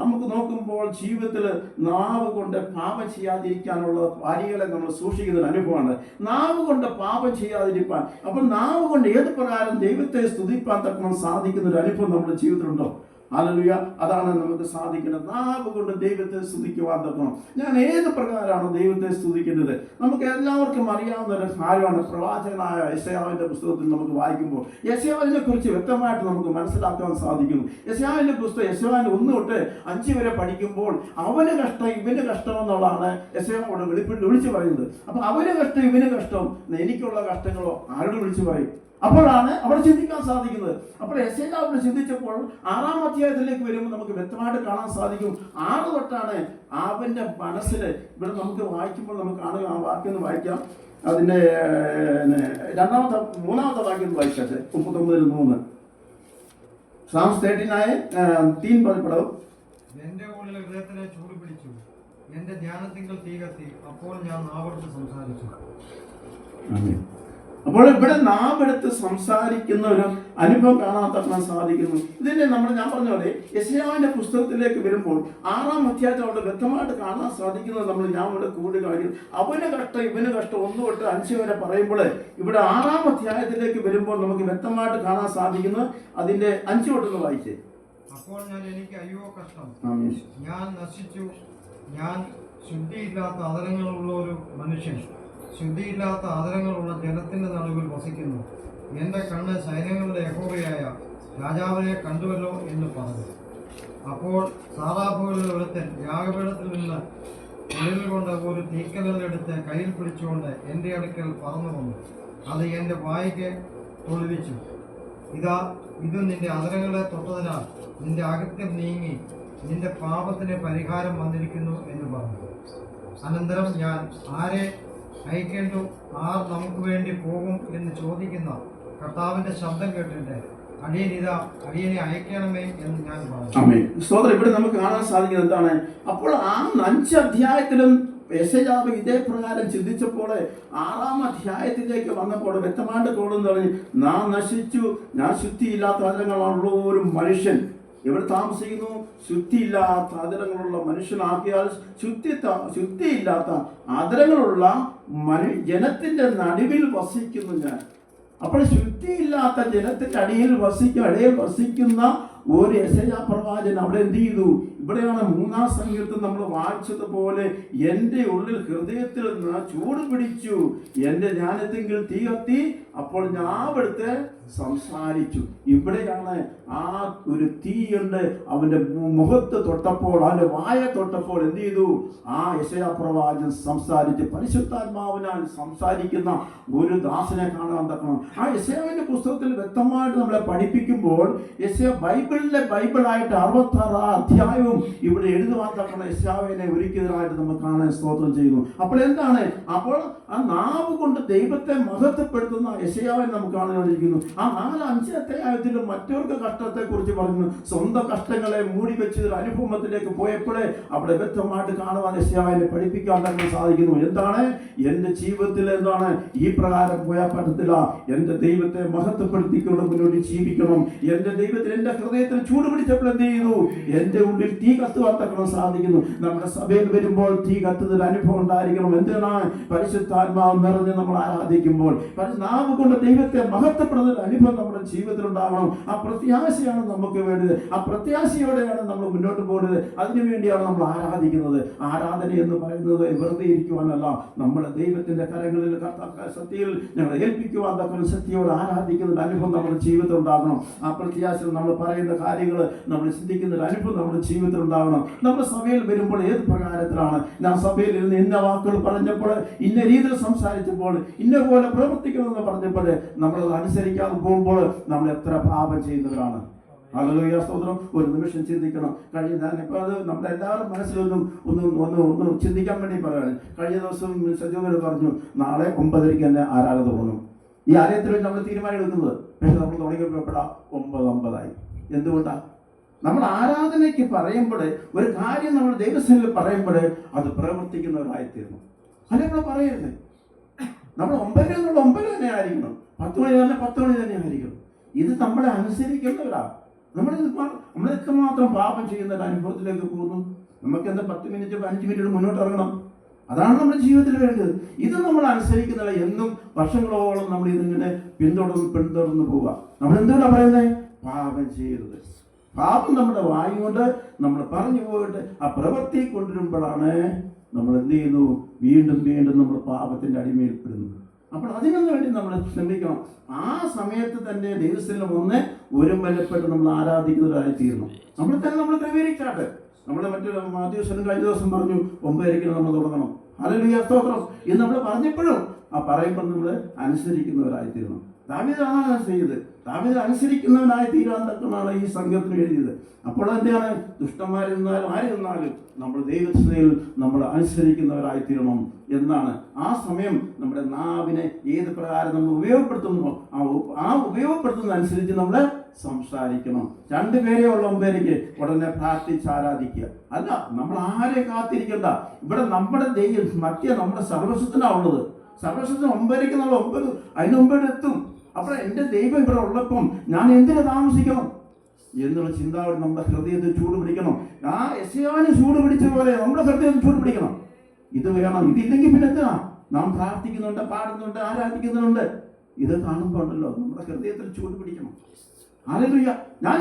നമുക്ക് നോക്കുമ്പോൾ ജീവിതത്തിൽ നാവ് കൊണ്ട് പാപം ചെയ്യാതിരിക്കാനുള്ള വഴികളെ നമ്മൾ സൂക്ഷിക്കുന്ന അനുഭവമാണ്. നാവ് കൊണ്ട് പാപം ചെയ്യാതിരിക്കാൻ, അപ്പോൾ നാവ് കൊണ്ട് ഏത് പ്രകാരം ദൈവത്തെ സ്തുതിപ്പാൻ തക്കണം സാധിക്കുന്ന ഒരു അനുഭവം നമ്മുടെ ജീവിതത്തിലുണ്ടോ? ഹല്ലേലൂയ, അതാണ് നമുക്ക് സാധിക്കുന്നത്. നാവ് കൊണ്ട് ദൈവത്തെ സ്തുതിക്കുവാൻ തക്കണം. ഞാൻ ഏത് പ്രകാരമാണ് ദൈവത്തെ സ്തുതിക്കുന്നത്? നമുക്ക് എല്ലാവർക്കും അറിയാവുന്ന ഒരു കാര്യമാണ്. പ്രവാചകനായ യെശയ്യാവിന്റെ പുസ്തകത്തിൽ നമുക്ക് വായിക്കുമ്പോൾ യെശയ്യാവിനെ കുറിച്ച് വ്യക്തമായിട്ട് നമുക്ക് മനസ്സിലാക്കാൻ സാധിക്കുന്നു. യെശയ്യാവിന്റെ പുസ്തകം യെശയ്യാവിന്റെ 1 തൊട്ട് 5 വരെ പഠിക്കുമ്പോൾ അവന് കഷ്ടം ഇവന് കഷ്ടം എന്നുള്ളതാണ് യെശയ്യാവോട് വിളിച്ചു പറയുന്നത്. അപ്പൊ അവന് കഷ്ടം ഇവന് കഷ്ടം, എനിക്കുള്ള കഷ്ടങ്ങളോ ആരോട് വിളിച്ചു പറയും? അപ്പോഴാണ് അവിടെ ചിന്തിക്കാൻ സാധിക്കുന്നത്. അപ്പോൾ യെശയ്യാവ് ചിന്തിച്ചപ്പോൾ 6-ാം അധ്യായത്തിലേക്ക് വരുമ്പോൾ നമുക്ക് വ്യക്തമായിട്ട് കാണാൻ സാധിക്കും. 6 തൊട്ടാണ് അവന്റെ മനസ്സിൽ ഇവിടെ നമുക്ക് വായിക്കുമ്പോൾ നമുക്ക് കാണുക. ആ വാക്യം വായിക്കാം. അതിന്റെ 3-ാമത്തെ വാക്യം വായിക്കട്ടെ. 39-3 Psalms 39:3 പടവും. എന്റെ ഉള്ളിലെ ഹൃദയത്തിനെ ചൂട് പിടിച്ചു, എന്റെ ധ്യാനത്തിങ്കൽ തീ കത്തി, അപ്പോൾ ഞാൻ നാവെടുത്ത് സംസാരിച്ചു. അപ്പോൾ ഇവിടെ നാവെടുത്ത് സംസാരിക്കുന്ന ഒരു അനുഭവം കാണാൻ തക്കാൻ സാധിക്കുന്നു. ഇതിനെ ഞാൻ പറഞ്ഞ പോലെ യെശയ്യാവിന്റെ പുസ്തകത്തിലേക്ക് വരുമ്പോൾ 6-ാം അധ്യായത്തിൽ അവിടെ വ്യക്തമായിട്ട് കാണാൻ സാധിക്കുന്നത് ഞാൻ ഇവിടെ കൂടുതൽ കാര്യം അവന് കഷ്ടം ഇവന് കഷ്ടം 1 തൊട്ട് 5 വരെ പറയുമ്പോൾ ഇവിടെ 6-ാം അധ്യായത്തിലേക്ക് വരുമ്പോൾ നമുക്ക് വ്യക്തമായിട്ട് കാണാൻ സാധിക്കുന്നത് അതിന്റെ 5 തൊട്ടൊന്ന് വായിച്ചേ. അപ്പോൾ എനിക്ക് അയ്യോ കഷ്ടം, ഞാൻ നശിച്ചു, ഞാൻ ശുദ്ധിയില്ലാത്ത ആദരങ്ങളുള്ള ഒരു മനുഷ്യൻ, ശുദ്ധിയില്ലാത്ത ആദരങ്ങളുള്ള ജനത്തിന്റെ നടുവിൽ വസിക്കുന്നു. എന്റെ കണ്ണ് സൈന്യങ്ങളുടെ യഹോവയായ രാജാവിനെ കണ്ടുവല്ലോ എന്ന് പറഞ്ഞു. അപ്പോൾ സാറാഫുകളിൽ ഒരുത്തൻ യാഗപീഠത്തിൽ നിന്ന് ഉള്ളിൽ കൊണ്ട് ഒരു തീക്കല്ലെടുത്ത് കയ്യിൽ പിടിച്ചുകൊണ്ട് എൻ്റെ അടുക്കൽ പറന്നു വന്നു. അത് എൻ്റെ വായ്ക്ക് തൊളിവിച്ചു. ഇത് നിന്റെ അധരങ്ങളെ തൊട്ടതിനാൽ നിന്റെ അകത്യം നീങ്ങി നിന്റെ പാപത്തിന് പരിഹാരം വന്നിരിക്കുന്നു എന്ന് പറഞ്ഞു. അനന്തരം ഞാൻ ആരെ അയക്കേണ്ടു, ആർ നമുക്ക് വേണ്ടി പോകും എന്ന് ചോദിക്കുന്ന കർത്താവിന്റെ ശബ്ദം കേട്ടിട്ട് അടിയനിതാ, അടിയനെ അയക്കണമേ എന്ന് ഞാൻ പറഞ്ഞു. ആമേൻ. സ്തോത്രം. ഇവിടെ നമുക്ക് കാണാൻ സാധിക്കുന്നത് എന്താണ്? അപ്പോൾ ആ 5 അധ്യായത്തിലും യെശയ്യാവ് ഇതേ പ്രകാരം ചിന്തിച്ചപ്പോൾ 6-ാം അധ്യായത്തിലേക്ക് വന്നപ്പോൾ വ്യക്തമായിട്ട് തോന്നുന്നത്, നാം നശിച്ചു, ഞാൻ ശുദ്ധിയില്ലാത്ത അതിരങ്ങളുള്ള ഒരു മനുഷ്യൻ എവിടെ താമസിക്കുന്നു? ശുദ്ധിയില്ലാത്ത അതിരങ്ങളുള്ള മനുഷ്യനാക്കിയാൽ ശുദ്ധിയില്ലാത്ത അതിരങ്ങളുള്ള ജനത്തിന്റെ നടുവിൽ വസിക്കുന്നു ഞാൻ. അപ്പോൾ ശുദ്ധിയില്ലാത്ത ജനത്തിന്റെ അടിയിൽ വസിക്കുന്ന ഒരു യെശയ്യാ പ്രവാചകൻ അവിടെ എന്ത് ചെയ്തു? ഇവിടെയാണ് 3-ാം സംഗീതത്തിൽ നമ്മൾ വായിച്ചതുപോലെ, എൻ്റെ ഉള്ളിൽ ഹൃദയത്തിൽ നിന്ന് ചൂട് പിടിച്ചു, എൻ്റെ ജ്ഞാനത്തെങ്കിൽ തീ കത്തി, അപ്പോൾ ഞാൻ അവിടുത്തെ സംസാരിച്ചു. ഇവിടെയാണ് ആ ഒരു തീയുണ്ട് അവന്റെ മുഖത്ത് തൊട്ടപ്പോൾ, അവന്റെ വായ തൊട്ടപ്പോൾ എന്ത് ചെയ്തു? ആ യെശയ്യാ പ്രവാചകൻ സംസാരിച്ച് പരിശുദ്ധാത്മാവിനാൽ സംസാരിക്കുന്ന ഒരു ദാസനെ കാണാൻ തക്കണം. ആ യെശയ്യാവിന്റെ പുസ്തകത്തിൽ വ്യക്തമായിട്ട് നമ്മളെ പഠിപ്പിക്കുമ്പോൾ യെശയ്യാ ബൈബിളായിട്ട് 66 അധ്യായവും ഇവിടെ എഴുതുവാൻ തക്കണം യെശയ്യാവിനെ ഒരിക്കലായിട്ട് നമ്മൾ കാണാൻ സ്തോത്രം ചെയ്യുന്നു. അപ്പോൾ എന്താണ്? അപ്പോൾ ആ നാവ് കൊണ്ട് ദൈവത്തെ മഹത്വപ്പെടുത്തുന്ന യെശയ്യാവിനെ നമുക്ക് കാണാനിരിക്കുന്നു. ആ 4-5 അധ്യായത്തിലും മറ്റവർക്ക് കഷ്ടത്തെ കുറിച്ച് പറഞ്ഞു, സ്വന്തം കഷ്ടങ്ങളെ മൂടി വെച്ചൊരു അനുഭവത്തിലേക്ക് പോയപ്പോഴേ അവിടെ വ്യക്തമായിട്ട് കാണുവാൻ യെശയ്യാവിനെ പഠിപ്പിക്കാൻ തന്നെ സാധിക്കുന്നു. എന്താണ്? എൻ്റെ ജീവിതത്തിൽ എന്താണ് ഈ പ്രകാരം പോയാൽ പറ്റത്തില്ല. എൻ്റെ ദൈവത്തെ മഹത്വപ്പെടുത്തിക്കൊണ്ട് മുന്നോട്ട് ജീവിക്കണം. എൻ്റെ ദൈവത്തിൽ എൻ്റെ ഹൃദയത്തിൽ ചൂട് പിടിച്ചപ്പോൾ എന്ത് ചെയ്യുന്നു? എൻ്റെ ഉള്ളിൽ തീ കത്തുവാൻ തക്കണം സാധിക്കുന്നു. നമ്മുടെ സഭയിൽ വരുമ്പോൾ തീ കത്തുന്നൊരു അനുഭവം ഉണ്ടായിരിക്കണം. എന്തിനാണ്? പരിശുദ്ധാത്മാവ് നിറഞ്ഞ് നമ്മൾ ആരാധിക്കുമ്പോൾ നാവ് കൊണ്ട് ദൈവത്തെ മഹത്വപ്പെടുന്ന അനുഭവം നമ്മുടെ ജീവിതത്തിൽ ഉണ്ടാവണം. ആ പ്രത്യാശയാണ് നമുക്ക് വേണ്ടത്. ആ പ്രത്യാശയോടെയാണ് നമ്മൾ മുന്നോട്ട് പോകുന്നത്. അതിനുവേണ്ടിയാണ് നമ്മൾ ആരാധിക്കുന്നത്. ആരാധന എന്ന് പറയുന്നത് വെറുതെ ഇരിക്കുവാനല്ല, നമ്മുടെ ദൈവത്തിന്റെ കരങ്ങളിൽ സത്യയിൽ ഞങ്ങൾ ഏൽപ്പിക്കുവാൻ തക്ക സത്യയോട് ആരാധിക്കുന്ന അനുഭവം നമ്മുടെ ജീവിതത്തിൽ ഉണ്ടാകണം. ആ പ്രത്യാശ നമ്മൾ പറയുന്ന കാര്യങ്ങൾ നമ്മൾ ചിന്തിക്കുന്ന ഒരു അനുഭവം നമ്മുടെ ജീവിതത്തിൽ ഉണ്ടാകണം. നമ്മുടെ സഭയിൽ വരുമ്പോൾ ഏത് പ്രകാരത്തിലാണ് ഞാൻ സഭയിൽ ഇരുന്ന് ഇന്ന വാക്കുകൾ പറഞ്ഞപ്പോൾ, ഇന്ന രീതിയിൽ സംസാരിച്ചപ്പോൾ, ഇന്ന പോലെ പ്രവർത്തിക്കണമെന്ന് പറഞ്ഞപ്പോൾ നമ്മൾ അനുസരിക്കാതെ പോകുമ്പോൾ നമ്മൾ എത്ര പാപം ചെയ്യുന്നവരാണ്. ഹല്ലേലൂയ, സ്തോത്രം. ഒരു നിമിഷം ചിന്തിക്കണം. ഞാനിപ്പോൾ അത് നമ്മുടെ എല്ലാവരും മനസ്സിലൊന്നും ഒന്ന് ചിന്തിക്കാൻ വേണ്ടി പറയാണ്. കഴിഞ്ഞ ദിവസം സജീവൻ പറഞ്ഞു, നാളെ 9:30 തന്നെ ആരാധന തുടങ്ങും. ഈ ആലയത്തിൽ നമ്മൾ തീരുമാനം എടുക്കുന്നത്, പക്ഷെ നമ്മൾ തുടങ്ങിയപ്പോഴാ 9:50 എന്തുകൊണ്ടാണ്? നമ്മൾ ആരാധനയ്ക്ക് പറയുമ്പോൾ ഒരു കാര്യം നമ്മൾ ദൈവസന്നിധിയിൽ പറയുമ്പോൾ അത് പ്രവർത്തിക്കുന്നവരായിത്തീർന്നു. അല്ലെ നമ്മൾ പറയരുത്. നമ്മൾ 9 തന്നെ ആയിരിക്കണം, 10 മണി തന്നെ 10 മണി തന്നെ ആയിരിക്കണം. ഇത് നമ്മളെ അനുസരിക്കുന്നവരാ. നമ്മളെത്ര മാത്രം പാപം ചെയ്യുന്ന ഒരു അനുഭവത്തിലേക്ക് പോകുന്നു. നമുക്ക് എന്താ 10 മിനിറ്റ് 15 മിനിറ്റ് മുന്നോട്ട് ഇറങ്ങണം. അതാണ് നമ്മുടെ ജീവിതത്തിൽ വേണ്ടത്. ഇത് നമ്മൾ അനുസരിക്കുന്നില്ല. എന്നും വർഷങ്ങളോളം നമ്മൾ ഇതിങ്ങനെ പിന്തുടർന്ന് പോവുക. നമ്മൾ എന്തുകൊണ്ടാ പറയുന്നത്? പാപം ചെയ്യരുത്. പാപം നമ്മുടെ വായു കൊണ്ട് നമ്മൾ പറഞ്ഞു പോയിട്ട് ആ പ്രവൃത്തി കൊണ്ടുവരുമ്പോഴാണ് നമ്മൾ എന്ത് ചെയ്യുന്നു? വീണ്ടും നമ്മൾ പാപത്തിന്റെ അടിമയിൽപ്പെടുന്നു. അപ്പോൾ അതിനു വേണ്ടി നമ്മൾ ശ്രമിക്കണം. ആ സമയത്ത് തന്നെ ദൈവത്തിൽ വന്ന് ഒരുമലപ്പെട്ട് നമ്മൾ ആരാധിക്കുന്നവരായി തീരണം. നമ്മൾ തന്നെ നമ്മൾ ക്രമീകരിക്കാട്ടെ. നമ്മൾ മറ്റൊരു മാധ്യവസനം കഴിഞ്ഞ ദിവസം പറഞ്ഞു 9:30 നമ്മൾ തുടങ്ങണം. ഹല്ലേലൂയ, സ്തോത്രം. ഇത് നമ്മൾ പറഞ്ഞപ്പോഴും ആ പറയുമ്പോൾ നമ്മൾ അനുസരിക്കുന്നവരായി തീരണം. ദാവീദാണ് ചെയ്തത്. ദാവീദ് അനുസരിക്കുന്നവനായി തീരാൻ തക്കമാണ് ഈ സംഘത്തിന് എഴുതിയത്. അപ്പോൾ എന്താണ്? ദുഷ്ടന്മാരെന്നാലും ആരെന്നാലും നമ്മൾ ദൈവത്തിൽ നമ്മൾ അനുസരിക്കുന്നവരായി തീരണം എന്നാണ്. ആ സമയം നമ്മുടെ നാവിനെ ഏത് പ്രകാരം നമ്മൾ ഉപയോഗപ്പെടുത്തുന്നു, ആ ഉപയോഗപ്പെടുത്തുന്നതനുസരിച്ച് നമ്മൾ സംസാരിക്കണം. 2 പേരെ ഉള്ള 9:30 ഉടനെ പ്രാർത്ഥിച്ച് ആരാധിക്കുക. അല്ല, നമ്മൾ ആരെ കാത്തിരിക്കണ്ട. ഇവിടെ നമ്മുടെ നമ്മുടെ സർവസ്വത്തിനാണ് ഉള്ളത്. സർവസ്വത്തിന് 9:30 നമ്മൾ 9 അതിന് 9 എത്തും. അപ്പോൾ എൻ്റെ ദൈവം ഇവിടെ ഉള്ളപ്പം ഞാൻ എന്തിനു താമസിക്കണം എന്നുള്ള ചിന്താവലി നമ്മുടെ ഹൃദയത്തിൽ ചൂട് പിടിക്കണം. ആ യെശയ്യാവിന് ചൂട് പിടിച്ച പോലെ നമ്മുടെ ഹൃദയത്തിൽ ചൂട് പിടിക്കണം. ഇത് വേണം. ഇതില്ലെങ്കിൽ പിന്നെ എന്താ? നാം പ്രാർത്ഥിക്കുന്നുണ്ട്, പാടുന്നുണ്ട്, ആരാധിക്കുന്നുണ്ട്. ഇത് കാണുമ്പോൾ ഉണ്ടല്ലോ നമ്മുടെ ഹൃദയത്തിൽ ചൂട് പിടിക്കണം. ഹല്ലേലൂയ. ഞാൻ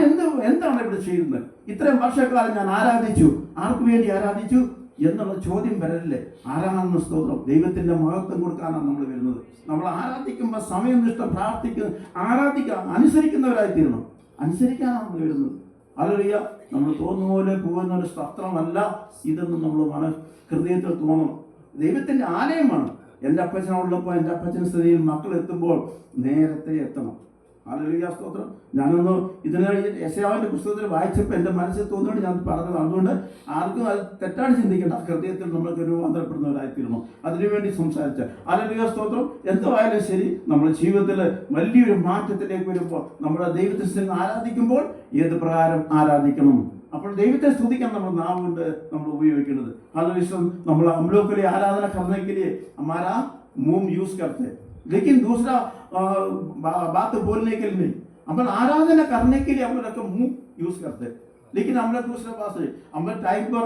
എന്താണ് ഇവിടെ ചെയ്യുന്നത്? ഇത്രയും വർഷക്കാലം ഞാൻ ആരാധിച്ചു, ആർക്ക് വേണ്ടി ആരാധിച്ചു എന്നുള്ള ചോദ്യം വരല്ലേ? ആരാണെന്ന് സ്തോത്രം. ദൈവത്തിന്റെ മഹത്വം കൊടുക്കാനാണ് നമ്മൾ വരുന്നത്. നമ്മൾ ആരാധിക്കുമ്പോൾ സമയനിഷ്ഠ അനുസരിക്കുന്നവരായി തീരണം. അനുസരിക്കാനാണ് നമ്മൾ വരുന്നത്. ഹല്ലേലൂയ. നമ്മൾ തോന്നുന്ന പോലെ പോകുന്ന ഒരു സ്തോത്രമല്ല ഇതെന്ന് നമ്മൾ ഹൃദയത്തിൽ തോന്നണം. ദൈവത്തിന്റെ ആലയമാണ്. എൻ്റെ അപ്പച്ചനുള്ളപ്പോൾ എൻ്റെ അപ്പച്ചൻ സ്ഥിതിയിൽ മക്കൾ എത്തുമ്പോൾ നേരത്തെ എത്തണം. ഹല്ലേലൂയ സ്തോത്രം. ഞാനൊന്ന് ഇതിനെ യെശയ്യാവിന്റെ പുസ്തകത്തിൽ വായിച്ചപ്പോൾ എൻ്റെ മനസ്സിൽ തോന്നിയോണ്ട് ഞാൻ പറഞ്ഞത്. അതുകൊണ്ട് ആർക്കും അത് തെറ്റാണ് ചിന്തിക്കേണ്ട. ഹൃദയത്തിൽ നമ്മൾക്ക് രൂപാന്തരപ്പെടുന്നവരായിത്തീരുന്നു. അതിനുവേണ്ടി സംസാരിച്ച ഹല്ലേലൂയ സ്തോത്രം. എന്തായാലും ശരി, നമ്മുടെ ജീവിതത്തിൽ വലിയൊരു മാറ്റത്തിലേക്ക് വരുമ്പോൾ നമ്മുടെ ദൈവത്തെ ആരാധിക്കുമ്പോൾ ഏത് പ്രകാരം ആരാധിക്കണം? അപ്പോൾ ദൈവത്തെ സ്തുതിക്കാൻ നമ്മൾ നാവുകൊണ്ട് നമ്മൾ ഉപയോഗിക്കുന്നത്. हर നമ്മൾ हम लोग के लिए आराधना करने के लिए हमारा मुंह यूज करते हैं, लेकिन दूसरा बात बोलने के लिए नहीं. अपन आराधना करने के लिए हम लोग मुंह यूज करते हैं, लेकिन हम लोग दूसरा बात है. हम लोग टाइम पर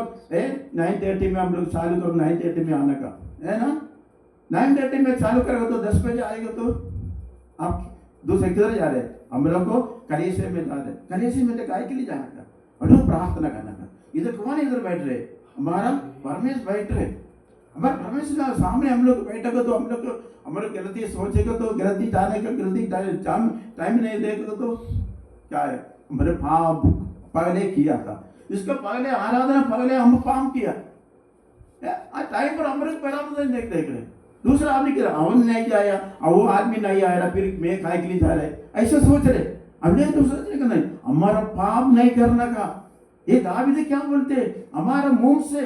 9:30 में हम लोग चालू करो, 9:30 में आने का है ना. 9:30 में चालू करेगा तो 10 बजे आएगा. तो आप दूसरे किधर जा रहे हैं? हम लोग को कलेशे में जा रहे हैं. कलेशे में तो काय के लिए जाना का और प्रार्थना करना का. इधर कौन इधर बैठ रहे? हमारा परमेश्वर बैठ रहे. हमारे परमेश्वर सामने हम लोग बैठेगा तो हम लोग हमारे गलती सोचेगा तो गलती जाने का, गलती टाइम नहीं देगा तो क्या है? हमारे पाप पहले किया था, इसका पहले आराधना पहले हम पाप किया. टाइम पर हमारे पैरामीटर नहीं देख रहे. दूसरा आदमी कह रहा हम नहीं आया, वो आदमी नहीं आया, फिर मैं काय के लिए जा रहे, ऐसा सोच रहे. हमने तो सोचने का नहीं, हमारा पाप नहीं करने का. ये दावीद क्या बोलते? हमारे मुंह से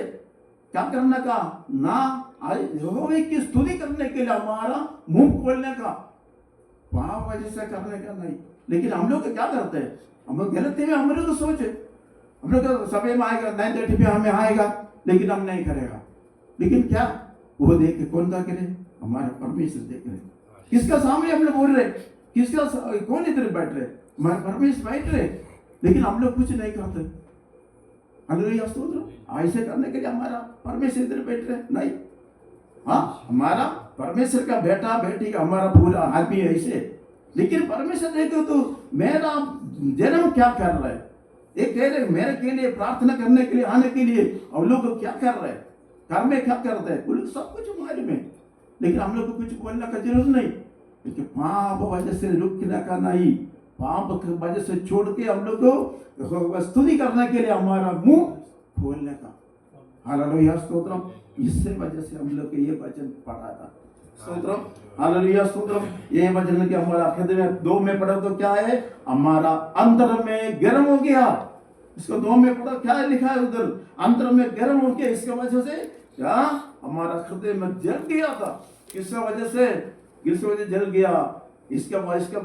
क्या करने का? ना यहोवा की स्तुति करने के लिए हमारा मुंह खोलने का, पाप वजह से करने का नहीं. लेकिन हम लोग क्या करते हैं? हम लोग गलती में हम लोग तो सोचे हम लोग सभा में आएगा, 9:30 में हमें आएगा, लेकिन हम नहीं करेगा. लेकिन क्या वो देख के कौन क्या करे? हमारे परमेश्वर देख रहे. किसका सामने हम लोग बोल रहे? किसका कौन इधर बैठ रहे? हमारे परमेश्वर बैठ रहे, लेकिन हम लोग कुछ नहीं करते. हालेलुया स्तोत्र. ऐसे करने के लिए हमारा परमेश्वर इधर बैठ रहे नहीं. हाँ, हमारा परमेश्वर का बेटा बेटी का हमारा पूरा आदमी ऐसे. लेकिन परमेश्वर देखो तो मेरा जन्म क्या कर रहा है? एक कह रहे मेरे के लिए प्रार्थना करने के लिए आने के लिए हम लोग क्या कर रहे हैं? घर में क्या करते हैं? बोले सब कुछ मालूम है, लेकिन हम लोग को कुछ बोलने का जरूरत नहीं. क्योंकि पाप वजह से रुकने का नहीं, पाप की वजह से छोड़ के हम लोग को स्तुति करने के लिए हमारा मुंह खोलने का. हालेलुया स्तोत्रम. इससे वजह से हम लोग को ये वचन पढ़ा था. स्तोत्रम. हालेलुया स्तोत्रम. ये वचन के हमारा हृदय में 2 में पढ़ो तो क्या है? हमारा अंतर में गर्म हो गया. इसको 2 में पढ़ो क्या लिखा है उधर? अंतर में गर्म हो गया. इसके वजह से क्या? हमारा हृदय में जल गया था. किस वजह से? किस वजह जल गया? इसके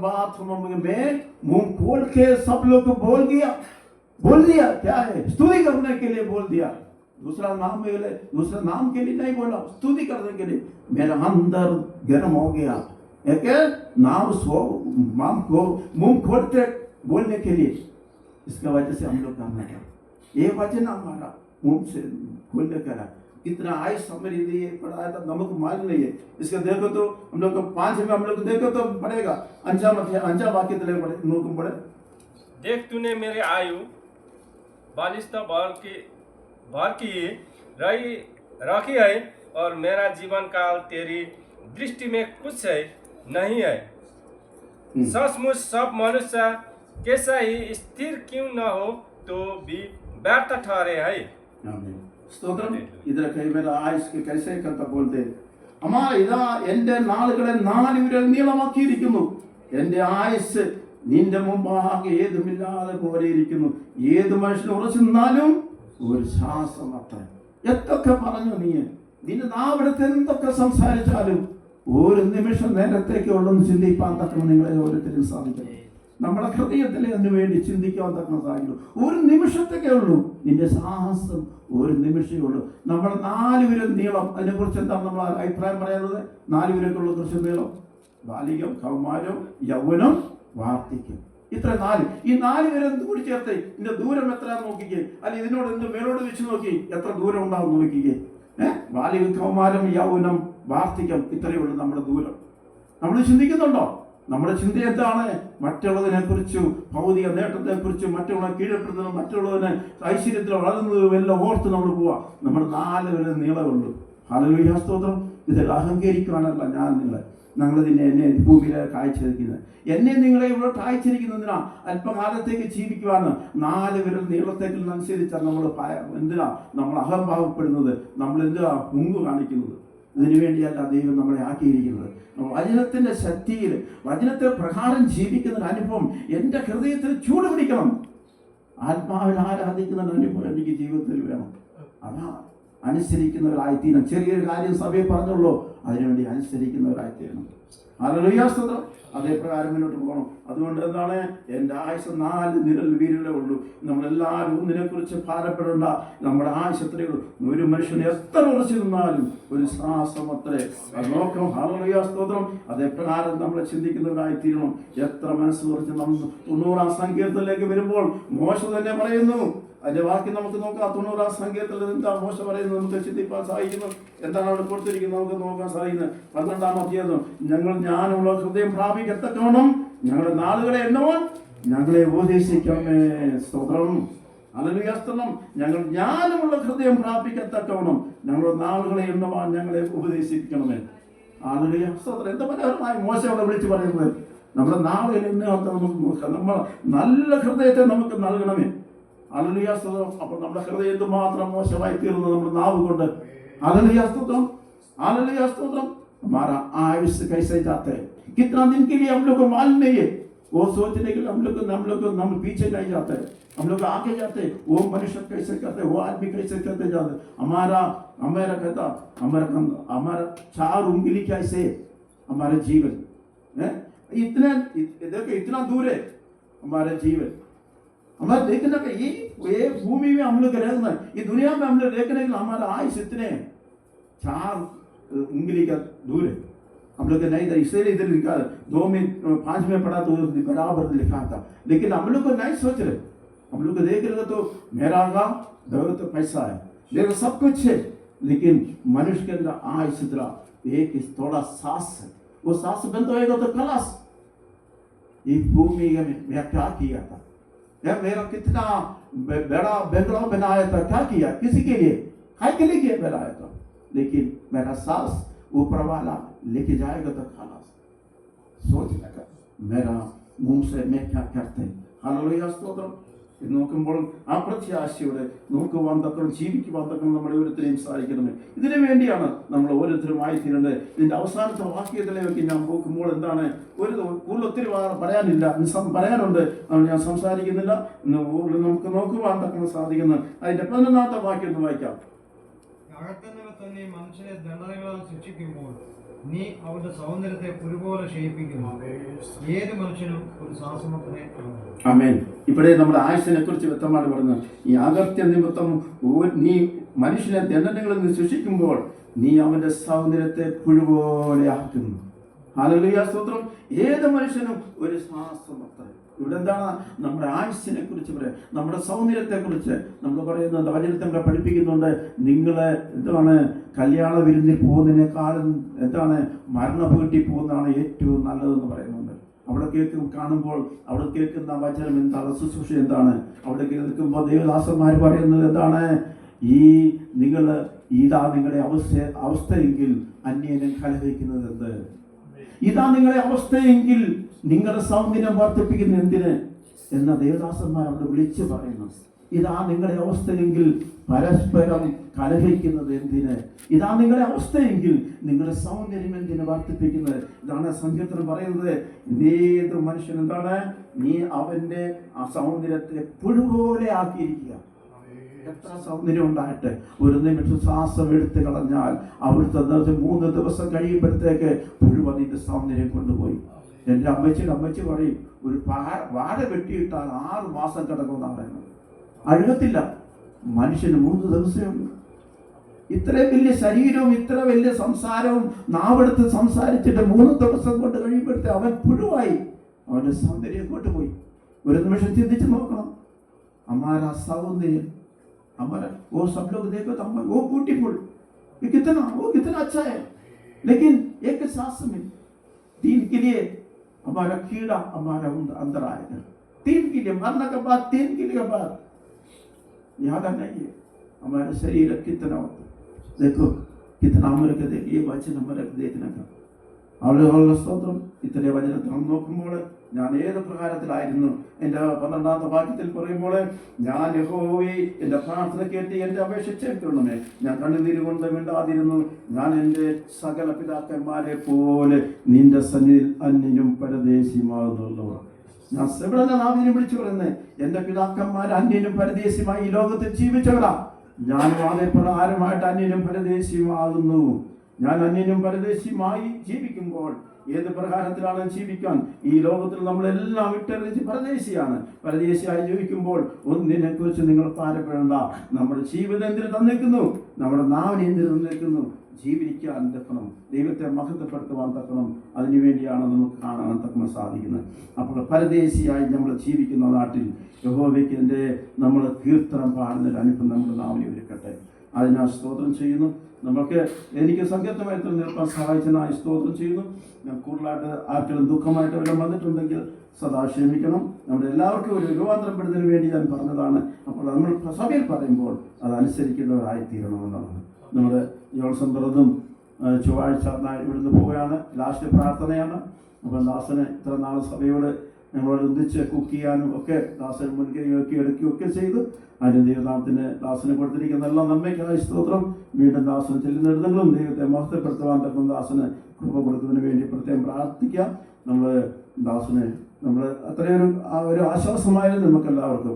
बाद हम मुंह खोल के सब लोग को बोल दिया क्या है? स्तुति करने के लिए बोल दिया. दूसरा नाम के लिए नहीं बोला, स्तुति करने के लिए. मेरा अंदर गर्म हो गया. एक नाम मुंह खोलते बोलने के लिए. इसका वजह से हम लोग करना क्या? ये वचन हमारा मुंह से खोलने का. कितना आय समझ दिए पढ़ाया था नमक मालूम नहीं है. इसका देखो तो हम लोग को 5 में हम लोग देखो तो पड़ेगा. अंजा वाक्य तले पड़े. देख तूने मेरे आयु 42 भर की रखी है, और मेरा जीवन काल तेरी दृष्टि में कुछ है नहीं है. सचमुच सब मनुष्य कैसा ही स्थिर क्यों न हो तो भी व्यर्थ ठहरे है. स्तोत्रम. इधर कई मेरा आयुष के कैसे करता बोलते अम्मा इदा എന്റെ നാളുകളെ 4 വിരൽ നീളമാക്കിയിരിക്കുന്നു. എന്റെ ആയുസ് നിന്റെ മുമ്പാകെ ഏതുമില്ലാതെ പോലെ ഇരിക്കുന്നു. ഏത് മനുഷ്യൻ ഉറച്ചു നിന്നാലും ഒരു ശ്വാസം അത്ര. എത്തൊക്കെ പറഞ്ഞു നിന്റെ നാവിടത്ത് എന്തൊക്കെ സംസാരിച്ചാലും ഒരു നിമിഷം നേരത്തേക്ക് ഉള്ളൊന്ന് ചിന്തിപ്പാൻ തക്കണം നിങ്ങളെ ഓരോരുത്തരും സാധിക്കണം. നമ്മുടെ ഹൃദയത്തിൽ അതിനു വേണ്ടി ചിന്തിക്കാൻ തക്കണം സാധിക്കും. ഒരു നിമിഷത്തേക്കേ ഉള്ളൂ നിന്റെ സാഹസം, ഒരു നിമിഷമേ ഉള്ളൂ. നമ്മൾ 4 വിരൽ നീളം, അതിനെക്കുറിച്ച് എന്താണ് നമ്മൾ അഭിപ്രായം പറയുന്നത്? 4 വിരലുള്ള കുറിച്ച് നീളം, ബാലികം, കൗമാരം, യൗവനം, വാർദ്ധക്യം. ഇത്ര 4. ഈ 4 വിരൽ കൂടി ചേർത്ത് ഇതിന്റെ ദൂരം എത്രയാണെന്ന് നോക്കിക്കേ. അല്ല ഇതിനോട് എന്ത് മേലോട് വെച്ച് നോക്കി എത്ര ദൂരം ഉണ്ടാവും നോക്കിക്കേ. ബാലികം, കൗമാരം, യൗവനം, വാർദ്ധക്യം, ഇത്രയേ ഉള്ളൂ നമ്മുടെ ദൂരം. നമ്മൾ ചിന്തിക്കുന്നുണ്ടോ? നമ്മുടെ ചിന്ത എന്താണ്? മറ്റുള്ളതിനെ കുറിച്ചും ഭൗതിക നേട്ടത്തെ കുറിച്ചും മറ്റുള്ളവരെ കീഴപ്പെടുന്നതും മറ്റുള്ളവനെ ഐശ്വര്യത്തിൽ വളരുന്നതും എല്ലാം ഓർത്ത് നമ്മൾ പോവാ. നമ്മൾ 4 വിരൽ നീളമുള്ളൂ. ഹല്ലേലൂയ സ്തോത്രം. ഇതിൽ അഹങ്കരിക്കാനല്ല ഞാൻ ഞങ്ങളിതിനെ എന്നെ ഭൂമിയിലേക്ക് അയച്ചിരിക്കുന്നത്. എന്നെ നിങ്ങളെ ഇവിടെ അയച്ചിരിക്കുന്നതിനാ അല്പകാലത്തേക്ക് ജീവിക്കുവാണ്. 4 വിരൽ നീളത്തേക്കനുസരിച്ചാണ് നമ്മൾ എന്തിനാ നമ്മൾ അഹംഭാവപ്പെടുന്നത്? നമ്മൾ എന്തിനാ മുങ്ങ് കാണിക്കുന്നത്? ഇതിനു വേണ്ടിയല്ല ദൈവം നമ്മളെ ആക്കിയിരിക്കുന്നത്. വചനത്തിന്റെ ശക്തിയിൽ വചനത്തെ പ്രകാരം ജീവിക്കുന്ന ഒരു അനുഭവം എൻ്റെ ഹൃദയത്തിൽ ചൂട് പിടിക്കണം. ആത്മാവിൽ ആരാധിക്കുന്ന ഒരു അനുഭവം എനിക്ക് ജീവിതത്തിൽ വേണം. അതാ അനുസരിക്കുന്നവരായിത്തീരണം. ചെറിയൊരു കാര്യം സഭയെ പറഞ്ഞുള്ളൂ, അതിനുവേണ്ടി അനുസരിക്കുന്നവരായിത്തീരണം. ഹല്ലേലൂയ, സ്തോത്രം. അതേ പ്രകാരം മുന്നോട്ട് പോകണം. അതുകൊണ്ട് എന്താണ്, എൻ്റെ ആയുസ് 4 നിഴൽ വീരലേ ഉള്ളൂ. നമ്മളെല്ലാവരും ഒന്നിനെക്കുറിച്ച് ഭാരപ്പെടേണ്ട. നമ്മുടെ ആയുസ് എത്രയേ ഉള്ളൂ. ഒരു മനുഷ്യന് എത്ര ഉറച്ചു നിന്നാലും ഒരു ശ്വാസം അത്രേ. അത് നോക്കണം. ഹല്ലേലൂയ, സ്തോത്രം. അതേ പ്രകാരം നമ്മൾ ചിന്തിക്കുന്നവരായിത്തീരണം. എത്ര മനസ്സ് കുറച്ച് നമ്മൾ 90-ാം സങ്കീർത്തനത്തിലേക്ക് വരുമ്പോൾ മോശ തന്നെ പറയുന്നു. അതിന്റെ വാക്യം നമുക്ക് നോക്കാം. 90-ാം സങ്കീർത്തനത്തിൽ എന്താ മോശ പറയുന്നത് നമുക്ക് ചിന്തിക്കാൻ സാധിക്കുന്നു. എന്താണ് അവിടെ കൊടുത്തിരിക്കുന്നത് നമുക്ക് നോക്കാൻ സാധിക്കുന്നത്. 12-ാം അധ്യായം, ഞങ്ങൾ ജ്ഞാനമുള്ള ഹൃദയം പ്രാപിക്കത്തക്കവണ്ണം ഞങ്ങളുടെ നാളുകളെ എണ്ണുവാൻ ഞങ്ങളെ ഉപദേശിക്കണമേ. സ്തോത്രം. ഹല്ലേലൂയ, സ്തോത്രം. ഞങ്ങൾ ജ്ഞാനമുള്ള ഹൃദയം പ്രാപിക്കത്തക്കവണ്ണം ഞങ്ങളുടെ നാളുകളെ എണ്ണുവാൻ ഞങ്ങളെ ഉപദേശിക്കണമേ. ഹല്ലേലൂയ, സ്തോത്രം. എന്താ മനോഹരമായി മോശ അവിടെ വിളിച്ചു പറയുന്നത്. നമ്മുടെ നാളുകൾ എണ്ണാത്ത നമുക്ക് നമ്മൾ നല്ല ഹൃദയത്തെ നമുക്ക് നൽകണമേ. ഹല്ലേലൂയ, സ്തോത്രം. അപ്പോൾ നമ്മുടെ ഹൃദയം എന്തുമാത്രം മോശമായി തീർന്നു നമ്മുടെ നാവ് കൊണ്ട്. ഹല്ലേലൂയ, സ്തോത്രം. हल्लेलुया स्तोत्रम। हमारा आयुष्य कैसे जाते हैं, कितना दिन के लिए हम लोग को मालूम नहीं है। वो सोचने के लिए हम पीछे नहीं जाते, हम लोग आगे जाते। वो मनुष्य कैसे करते, वो आदमी कैसे करते जाते। हमारा कहता हमारा 4 उंगली कैसे हमारे जीवन है, देखो इतना दूर है हमारे जीवन। हमारे देखने का ये भूमि में हम लोग रहना, ये दुनिया में हम लोग देखने के हमारा आयुष इतने 4 उंगली का दूर है। हम लोग नहीं था, इसलिए इधर लिखा 2 में 5 में पढ़ा तो बराबर लिखा था, लेकिन हम लोग को नहीं सोच रहे। हम लोग को देख रहे तो मेरा दौलत तो पैसा है, मेरा सब कुछ है, लेकिन मनुष्य के अंदर आयुष इतना एक थोड़ा सांस है, वो सांस बंद होएगा तो खलास। ये भूमि में मैं क्या किया था, मैं मेरा कितना बड़ा बंगला बनाया था, क्या किया, किसी के लिए, काय के लिए बनाया था, लेकिन मेरा सांस ऊपर वाला लेके जाएगा तो खलास। सोच लगा मेरा मुंह से मैं क्या करते। ഹല്ലേലൂയ സ്തോത്രം. ഇത് നോക്കുമ്പോൾ ആ പ്രത്യാശയോടെ നോക്കുവാൻ തക്കം ജീവിക്കുവാൻ തക്കം നമ്മുടെ ഓരോരുത്തരെയും സഹായിക്കണമേ. ഇതിനു വേണ്ടിയാണ് നമ്മൾ ഓരോരുത്തരും ആയിത്തീരേണ്ടത്. ഇതിന്റെ അവസാനത്തെ വാക്യത്തിലേക്ക് ഞാൻ നോക്കുമ്പോൾ എന്താണ്, കൂടുതൽ ഒത്തിരി പറയാനില്ല, പറയാനുണ്ട്, ഞാൻ സംസാരിക്കുന്നില്ല. നമുക്ക് നോക്കുവാൻ തക്കം സാധിക്കുന്നത് അതിന്റെ 11ാമത്തെ വാക്യം ഒന്ന് വായിക്കാം. അകത്തുനിന്ന് തന്നെ മനുഷ്യനെ ദണ്ഡനങ്ങളാൽ ശിക്ഷിക്കുമ്പോൾ നീ അവന്റെ സൗന്ദര്യത്തെ പുരുപോലെ ക്ഷയിപ്പിക്കുന്നു. ഏത് മനുഷ്യനും ഒരു ശ്വാസമത്രേ. ആമേൻ. ഇവിടെ നമ്മുടെ ആയുസ്സിനെ കുറിച്ച് വ്യക്തമാണ് പറയുന്നത്. ഈ അകർത്യ നിമിത്തം നീ മനുഷ്യനെ ദണ്ഡനങ്ങളിൽ നിന്ന് ശിക്ഷിക്കുമ്പോൾ നീ അവന്റെ സൗന്ദര്യത്തെ പുഴുപോലെ ആക്കുന്നു. ഹല്ലേലൂയ സ്തോത്രം. ഏത് മനുഷ്യനും ഒരു ശ്വാസമത്രേ. ഇവിടെ എന്താണ് നമ്മുടെ ആയുസ്സിനെ കുറിച്ച് പറയാം, നമ്മുടെ സൗന്ദര്യത്തെ കുറിച്ച് നമ്മൾ പറയുന്നുണ്ട്, വചനത്തെ പഠിപ്പിക്കുന്നുണ്ട്. നിങ്ങളെ എന്താണ് കല്യാണ വിരുന്നിൽ പോകുന്നതിനേക്കാളും എന്താണ് മരണ വീട്ടിൽ പോകുന്നതാണ് ഏറ്റവും നല്ലതെന്ന് പറയുന്നുണ്ട്. അവിടെ കാണുമ്പോൾ അവിടെ കേൾക്കുന്ന വചനം എന്താണ്, ശുശ്രൂഷ എന്താണ്, അവിടെ കേൾക്കുമ്പോൾ ദേവദാസന്മാർ പറയുന്നത് എന്താണ്, ഇതാ നിങ്ങളുടെ അവസ്ഥയെങ്കിൽ അന്യനെ കലഹിക്കുന്നത് എന്ത്, ഇതാ നിങ്ങളുടെ അവസ്ഥയെങ്കിൽ നിങ്ങളുടെ സൗന്ദര്യം വർദ്ധിപ്പിക്കുന്ന എന്തിന് എന്ന ദേവദാസന്മാർ അവിടെ വിളിച്ചു പറയുന്നു. ഇതാ നിങ്ങളുടെ അവസ്ഥയെങ്കിൽ പരസ്പരം കലഹിക്കുന്നത് എന്തിന്, ഇതാ നിങ്ങളുടെ അവസ്ഥയെങ്കിൽ നിങ്ങളുടെ സൗന്ദര്യം എന്തിന് വർദ്ധിപ്പിക്കുന്നത്. ഇതാണ് സങ്കീർത്തനം പറയുന്നത്. ഏത് മനുഷ്യൻ എന്താണ്, നീ അവന്റെ ആ സൗന്ദര്യത്തെ പുഴുപോലെ ആക്കിയിരിക്കുക. എത്ര സൗന്ദര്യം ഉണ്ടായിട്ട് ഒരു നിമിഷം ശ്വാസം എടുത്ത് കളഞ്ഞാൽ അവിടുത്തെ 3 ദിവസം കഴിയുമ്പോഴത്തേക്ക് പുഴു അതിന്റെ സൗന്ദര്യം കൊണ്ടുപോയി. എൻ്റെ അമ്മച്ചി പറയും, ഒരു വാഴ വെട്ടിയിട്ടാൽ 6 മാസം കിടക്കുമെന്നാണ് പറയുന്നത്, അഴുകത്തില്ല. മനുഷ്യന് 3 ദിവസമേ ഉള്ളൂ. ഇത്രയും വലിയ ശരീരവും ഇത്ര വലിയ സംസാരവും നാവെടുത്ത് സംസാരിച്ചിട്ട് 3 ദിവസം കൊണ്ട് കഴിയുമ്പോഴത്തെ അവൻ പുഴുവായി, അവന്റെ സൗന്ദര്യം കൊണ്ടുപോയി. ഒരു നിമിഷം ചിന്തിച്ച് നോക്കണം. हमारा सौंदर्य हमारा वो सब लोग देखो तो हम वो ब्यूटीफुल, वो कितना अच्छा है, लेकिन एक सांस में 3 के लिए हमारा कीड़ा हमारे अंदर आएगा। 3 के लिए मरने के बाद 3 के लिए बाद याद नहीं है हमारा शरीर कितना होता। देखो कितना उम्र के देखिए बच्चे नंबर देखने का അവളുടെ സ്തോത്രം. ഇത്രയും വചനത്തിൽ നോക്കുമ്പോൾ ഞാൻ ഏത് പ്രകാരത്തിലായിരുന്നു, എൻ്റെ 12ാമത്തെ വാക്യത്തിൽ പറയുമ്പോൾ ഞാൻ യഹോവേ എൻ്റെ പ്രാർത്ഥന കേട്ട് എൻ്റെ അപേക്ഷ ചേർക്കണമേ, ഞാൻ കണ്ണുനീര് കൊണ്ട് മിണ്ടാതിരുന്നു. ഞാൻ എൻ്റെ സകല പിതാക്കന്മാരെ പോലെ നിന്റെ സന്നിധിയിൽ അന്യനും പരദേശിയുമാകുന്നുള്ളൂ. ഞാൻ ഇവിടെ നാവിനെ വിളിച്ചു പറയുന്നത്, എൻ്റെ പിതാക്കന്മാർ അന്യനും പരദേശിയുമായി ഈ ലോകത്തിൽ ജീവിച്ചവരാ. ഞാനും അതേ പ്രകാരമായിട്ട് അന്യനും പരദേശിയുമാകുന്നു. ഞാൻ അന്യനും പരദേശിയുമായി ജീവിക്കുമ്പോൾ ഏത് പ്രകാരത്തിലാണ് ജീവിക്കാൻ? ഈ ലോകത്തിൽ നമ്മളെല്ലാം വിട്ടെറിഞ്ഞ് പരദേശിയാണ്. പരദേശിയായി ജീവിക്കുമ്പോൾ ഒന്നിനെ കുറിച്ച് നിങ്ങൾ ഭാരപ്പെടേണ്ട. നമ്മുടെ ജീവിതം എന്തിനു തന്നേക്കുന്നു? നമ്മുടെ നാവിനെ എന്തിനു തന്നേക്കുന്നു? ജീവിക്കാൻ തക്കണം, ദൈവത്തെ മഹത്വപ്പെടുത്തുവാൻ തക്കണം. അതിനുവേണ്ടിയാണ് നമുക്ക് കാണാൻ തക്കണം സാധിക്കുന്നത്. അപ്പോൾ പരദേശിയായി നമ്മൾ ജീവിക്കുന്ന നാട്ടിൽ യഹോവയ്ക്ക് നമ്മൾ കീർത്തനം പാടുന്നൊരു അനുഭവം നമ്മുടെ നാവിനെ ഒരുക്കട്ടെ. അതിനാ സ്തോത്രം ചെയ്യുന്നു. എനിക്ക് സംഗീതമായിട്ട് നിൽക്കാൻ സഹായിച്ചതിനായി സ്തോത്രം ചെയ്യുന്നു. ഞാൻ കൂടുതലായിട്ട് ആർക്കെങ്കിലും ദുഃഖമായിട്ട് വല്ലതും വന്നിട്ടുണ്ടെങ്കിൽ സദാ ക്ഷമിക്കണം. നമ്മുടെ എല്ലാവർക്കും ഒരു രൂപാന്തരപ്പെടുന്നതിന് വേണ്ടി ഞാൻ പറഞ്ഞതാണ്. അപ്പോൾ നമ്മൾ സഭയിൽ പറയുമ്പോൾ അതനുസരിക്കുന്നവരായിത്തീരണമെന്നാണ്. നമ്മുടെ ജോൺസൺ ബ്രദറും ചൊവ്വാഴ്ച ഇവിടുന്ന് പോവുകയാണ്. ലാസ്റ്റ് പ്രാർത്ഥനയാണ്. അപ്പോൾ ദാസന് ഇത്ര നാൾ സഭയോട് ഞങ്ങളോട് ഒന്നിച്ച് കുക്ക് ചെയ്യാനും ഒക്കെ ദാസന് മുൻകൈയൊക്കെ എടുക്കുകയൊക്കെ ചെയ്തു. അതിന് ദൈവനാമത്തിന് ദാസന് കൊടുത്തിരിക്കുന്ന എല്ലാ നന്മയ്ക്കായി സ്തോത്രം. വീണ്ടും ദാസന് ചെല്ലുന്നിടങ്ങളും ദൈവത്തെ മഹത്വപ്പെടുത്തുവാൻ തക്കം ദാസന് കൃപ കൊടുക്കുന്നതിന് വേണ്ടി പ്രത്യേകം പ്രാർത്ഥിക്കാം. നമ്മൾ അത്രയൊരു ആശ്വാസമായിരുന്നു നമുക്കെല്ലാവർക്കും.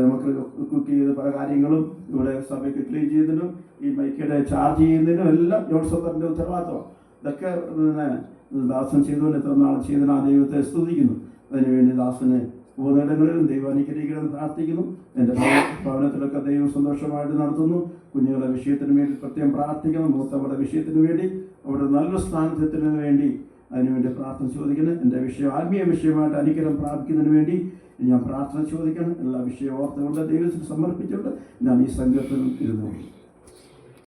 നമുക്ക് കുക്ക് ചെയ്ത് പല കാര്യങ്ങളും ഇവിടെ സഭയ്ക്ക് ക്ലീൻ ചെയ്യുന്നതിനും ഈ മൈക്കയുടെ ചാർജ് ചെയ്യുന്നതിനും എല്ലാം ജോൺസന്റെ ഉത്തരവാദിത്വം. ഇതൊക്കെ ദാസൻ ചെയ്തുകൊണ്ട് എത്ര നാൾ ചെയ്തതിന് ആ ദൈവത്തെ സ്തുതിക്കുന്നു. അതിനുവേണ്ടി ദാസന് പോകുന്നിടങ്ങളിലും ദൈവം അനുഗ്രഹിക്കണമെന്ന് പ്രാർത്ഥിക്കുന്നു. എൻ്റെ ഭവനത്തിലൊക്കെ ദൈവം സന്തോഷമായിട്ട് നടത്തുന്നു. കുഞ്ഞുങ്ങളുടെ വിഷയത്തിന് വേണ്ടി പ്രത്യേകം പ്രാർത്ഥിക്കണം. മൂത്തവരുടെ വിഷയത്തിന് വേണ്ടി അവിടെ നല്ല സ്ഥാനത്തിന് വേണ്ടി അതിനുവേണ്ടി പ്രാർത്ഥന ചോദിക്കണം. എൻ്റെ വിഷയം ആത്മീയ വിഷയമായിട്ട് അനുഗ്രഹം പ്രാപിക്കുന്നതിന് വേണ്ടി ഞാൻ പ്രാർത്ഥന ചോദിക്കണം. എല്ലാ വിഷയം ഓർത്തുകൊണ്ട് ദൈവത്തിന് സമർപ്പിച്ചുകൊണ്ട് ഞാൻ ഈ സംഘത്തിൽ ഇരുന്നു.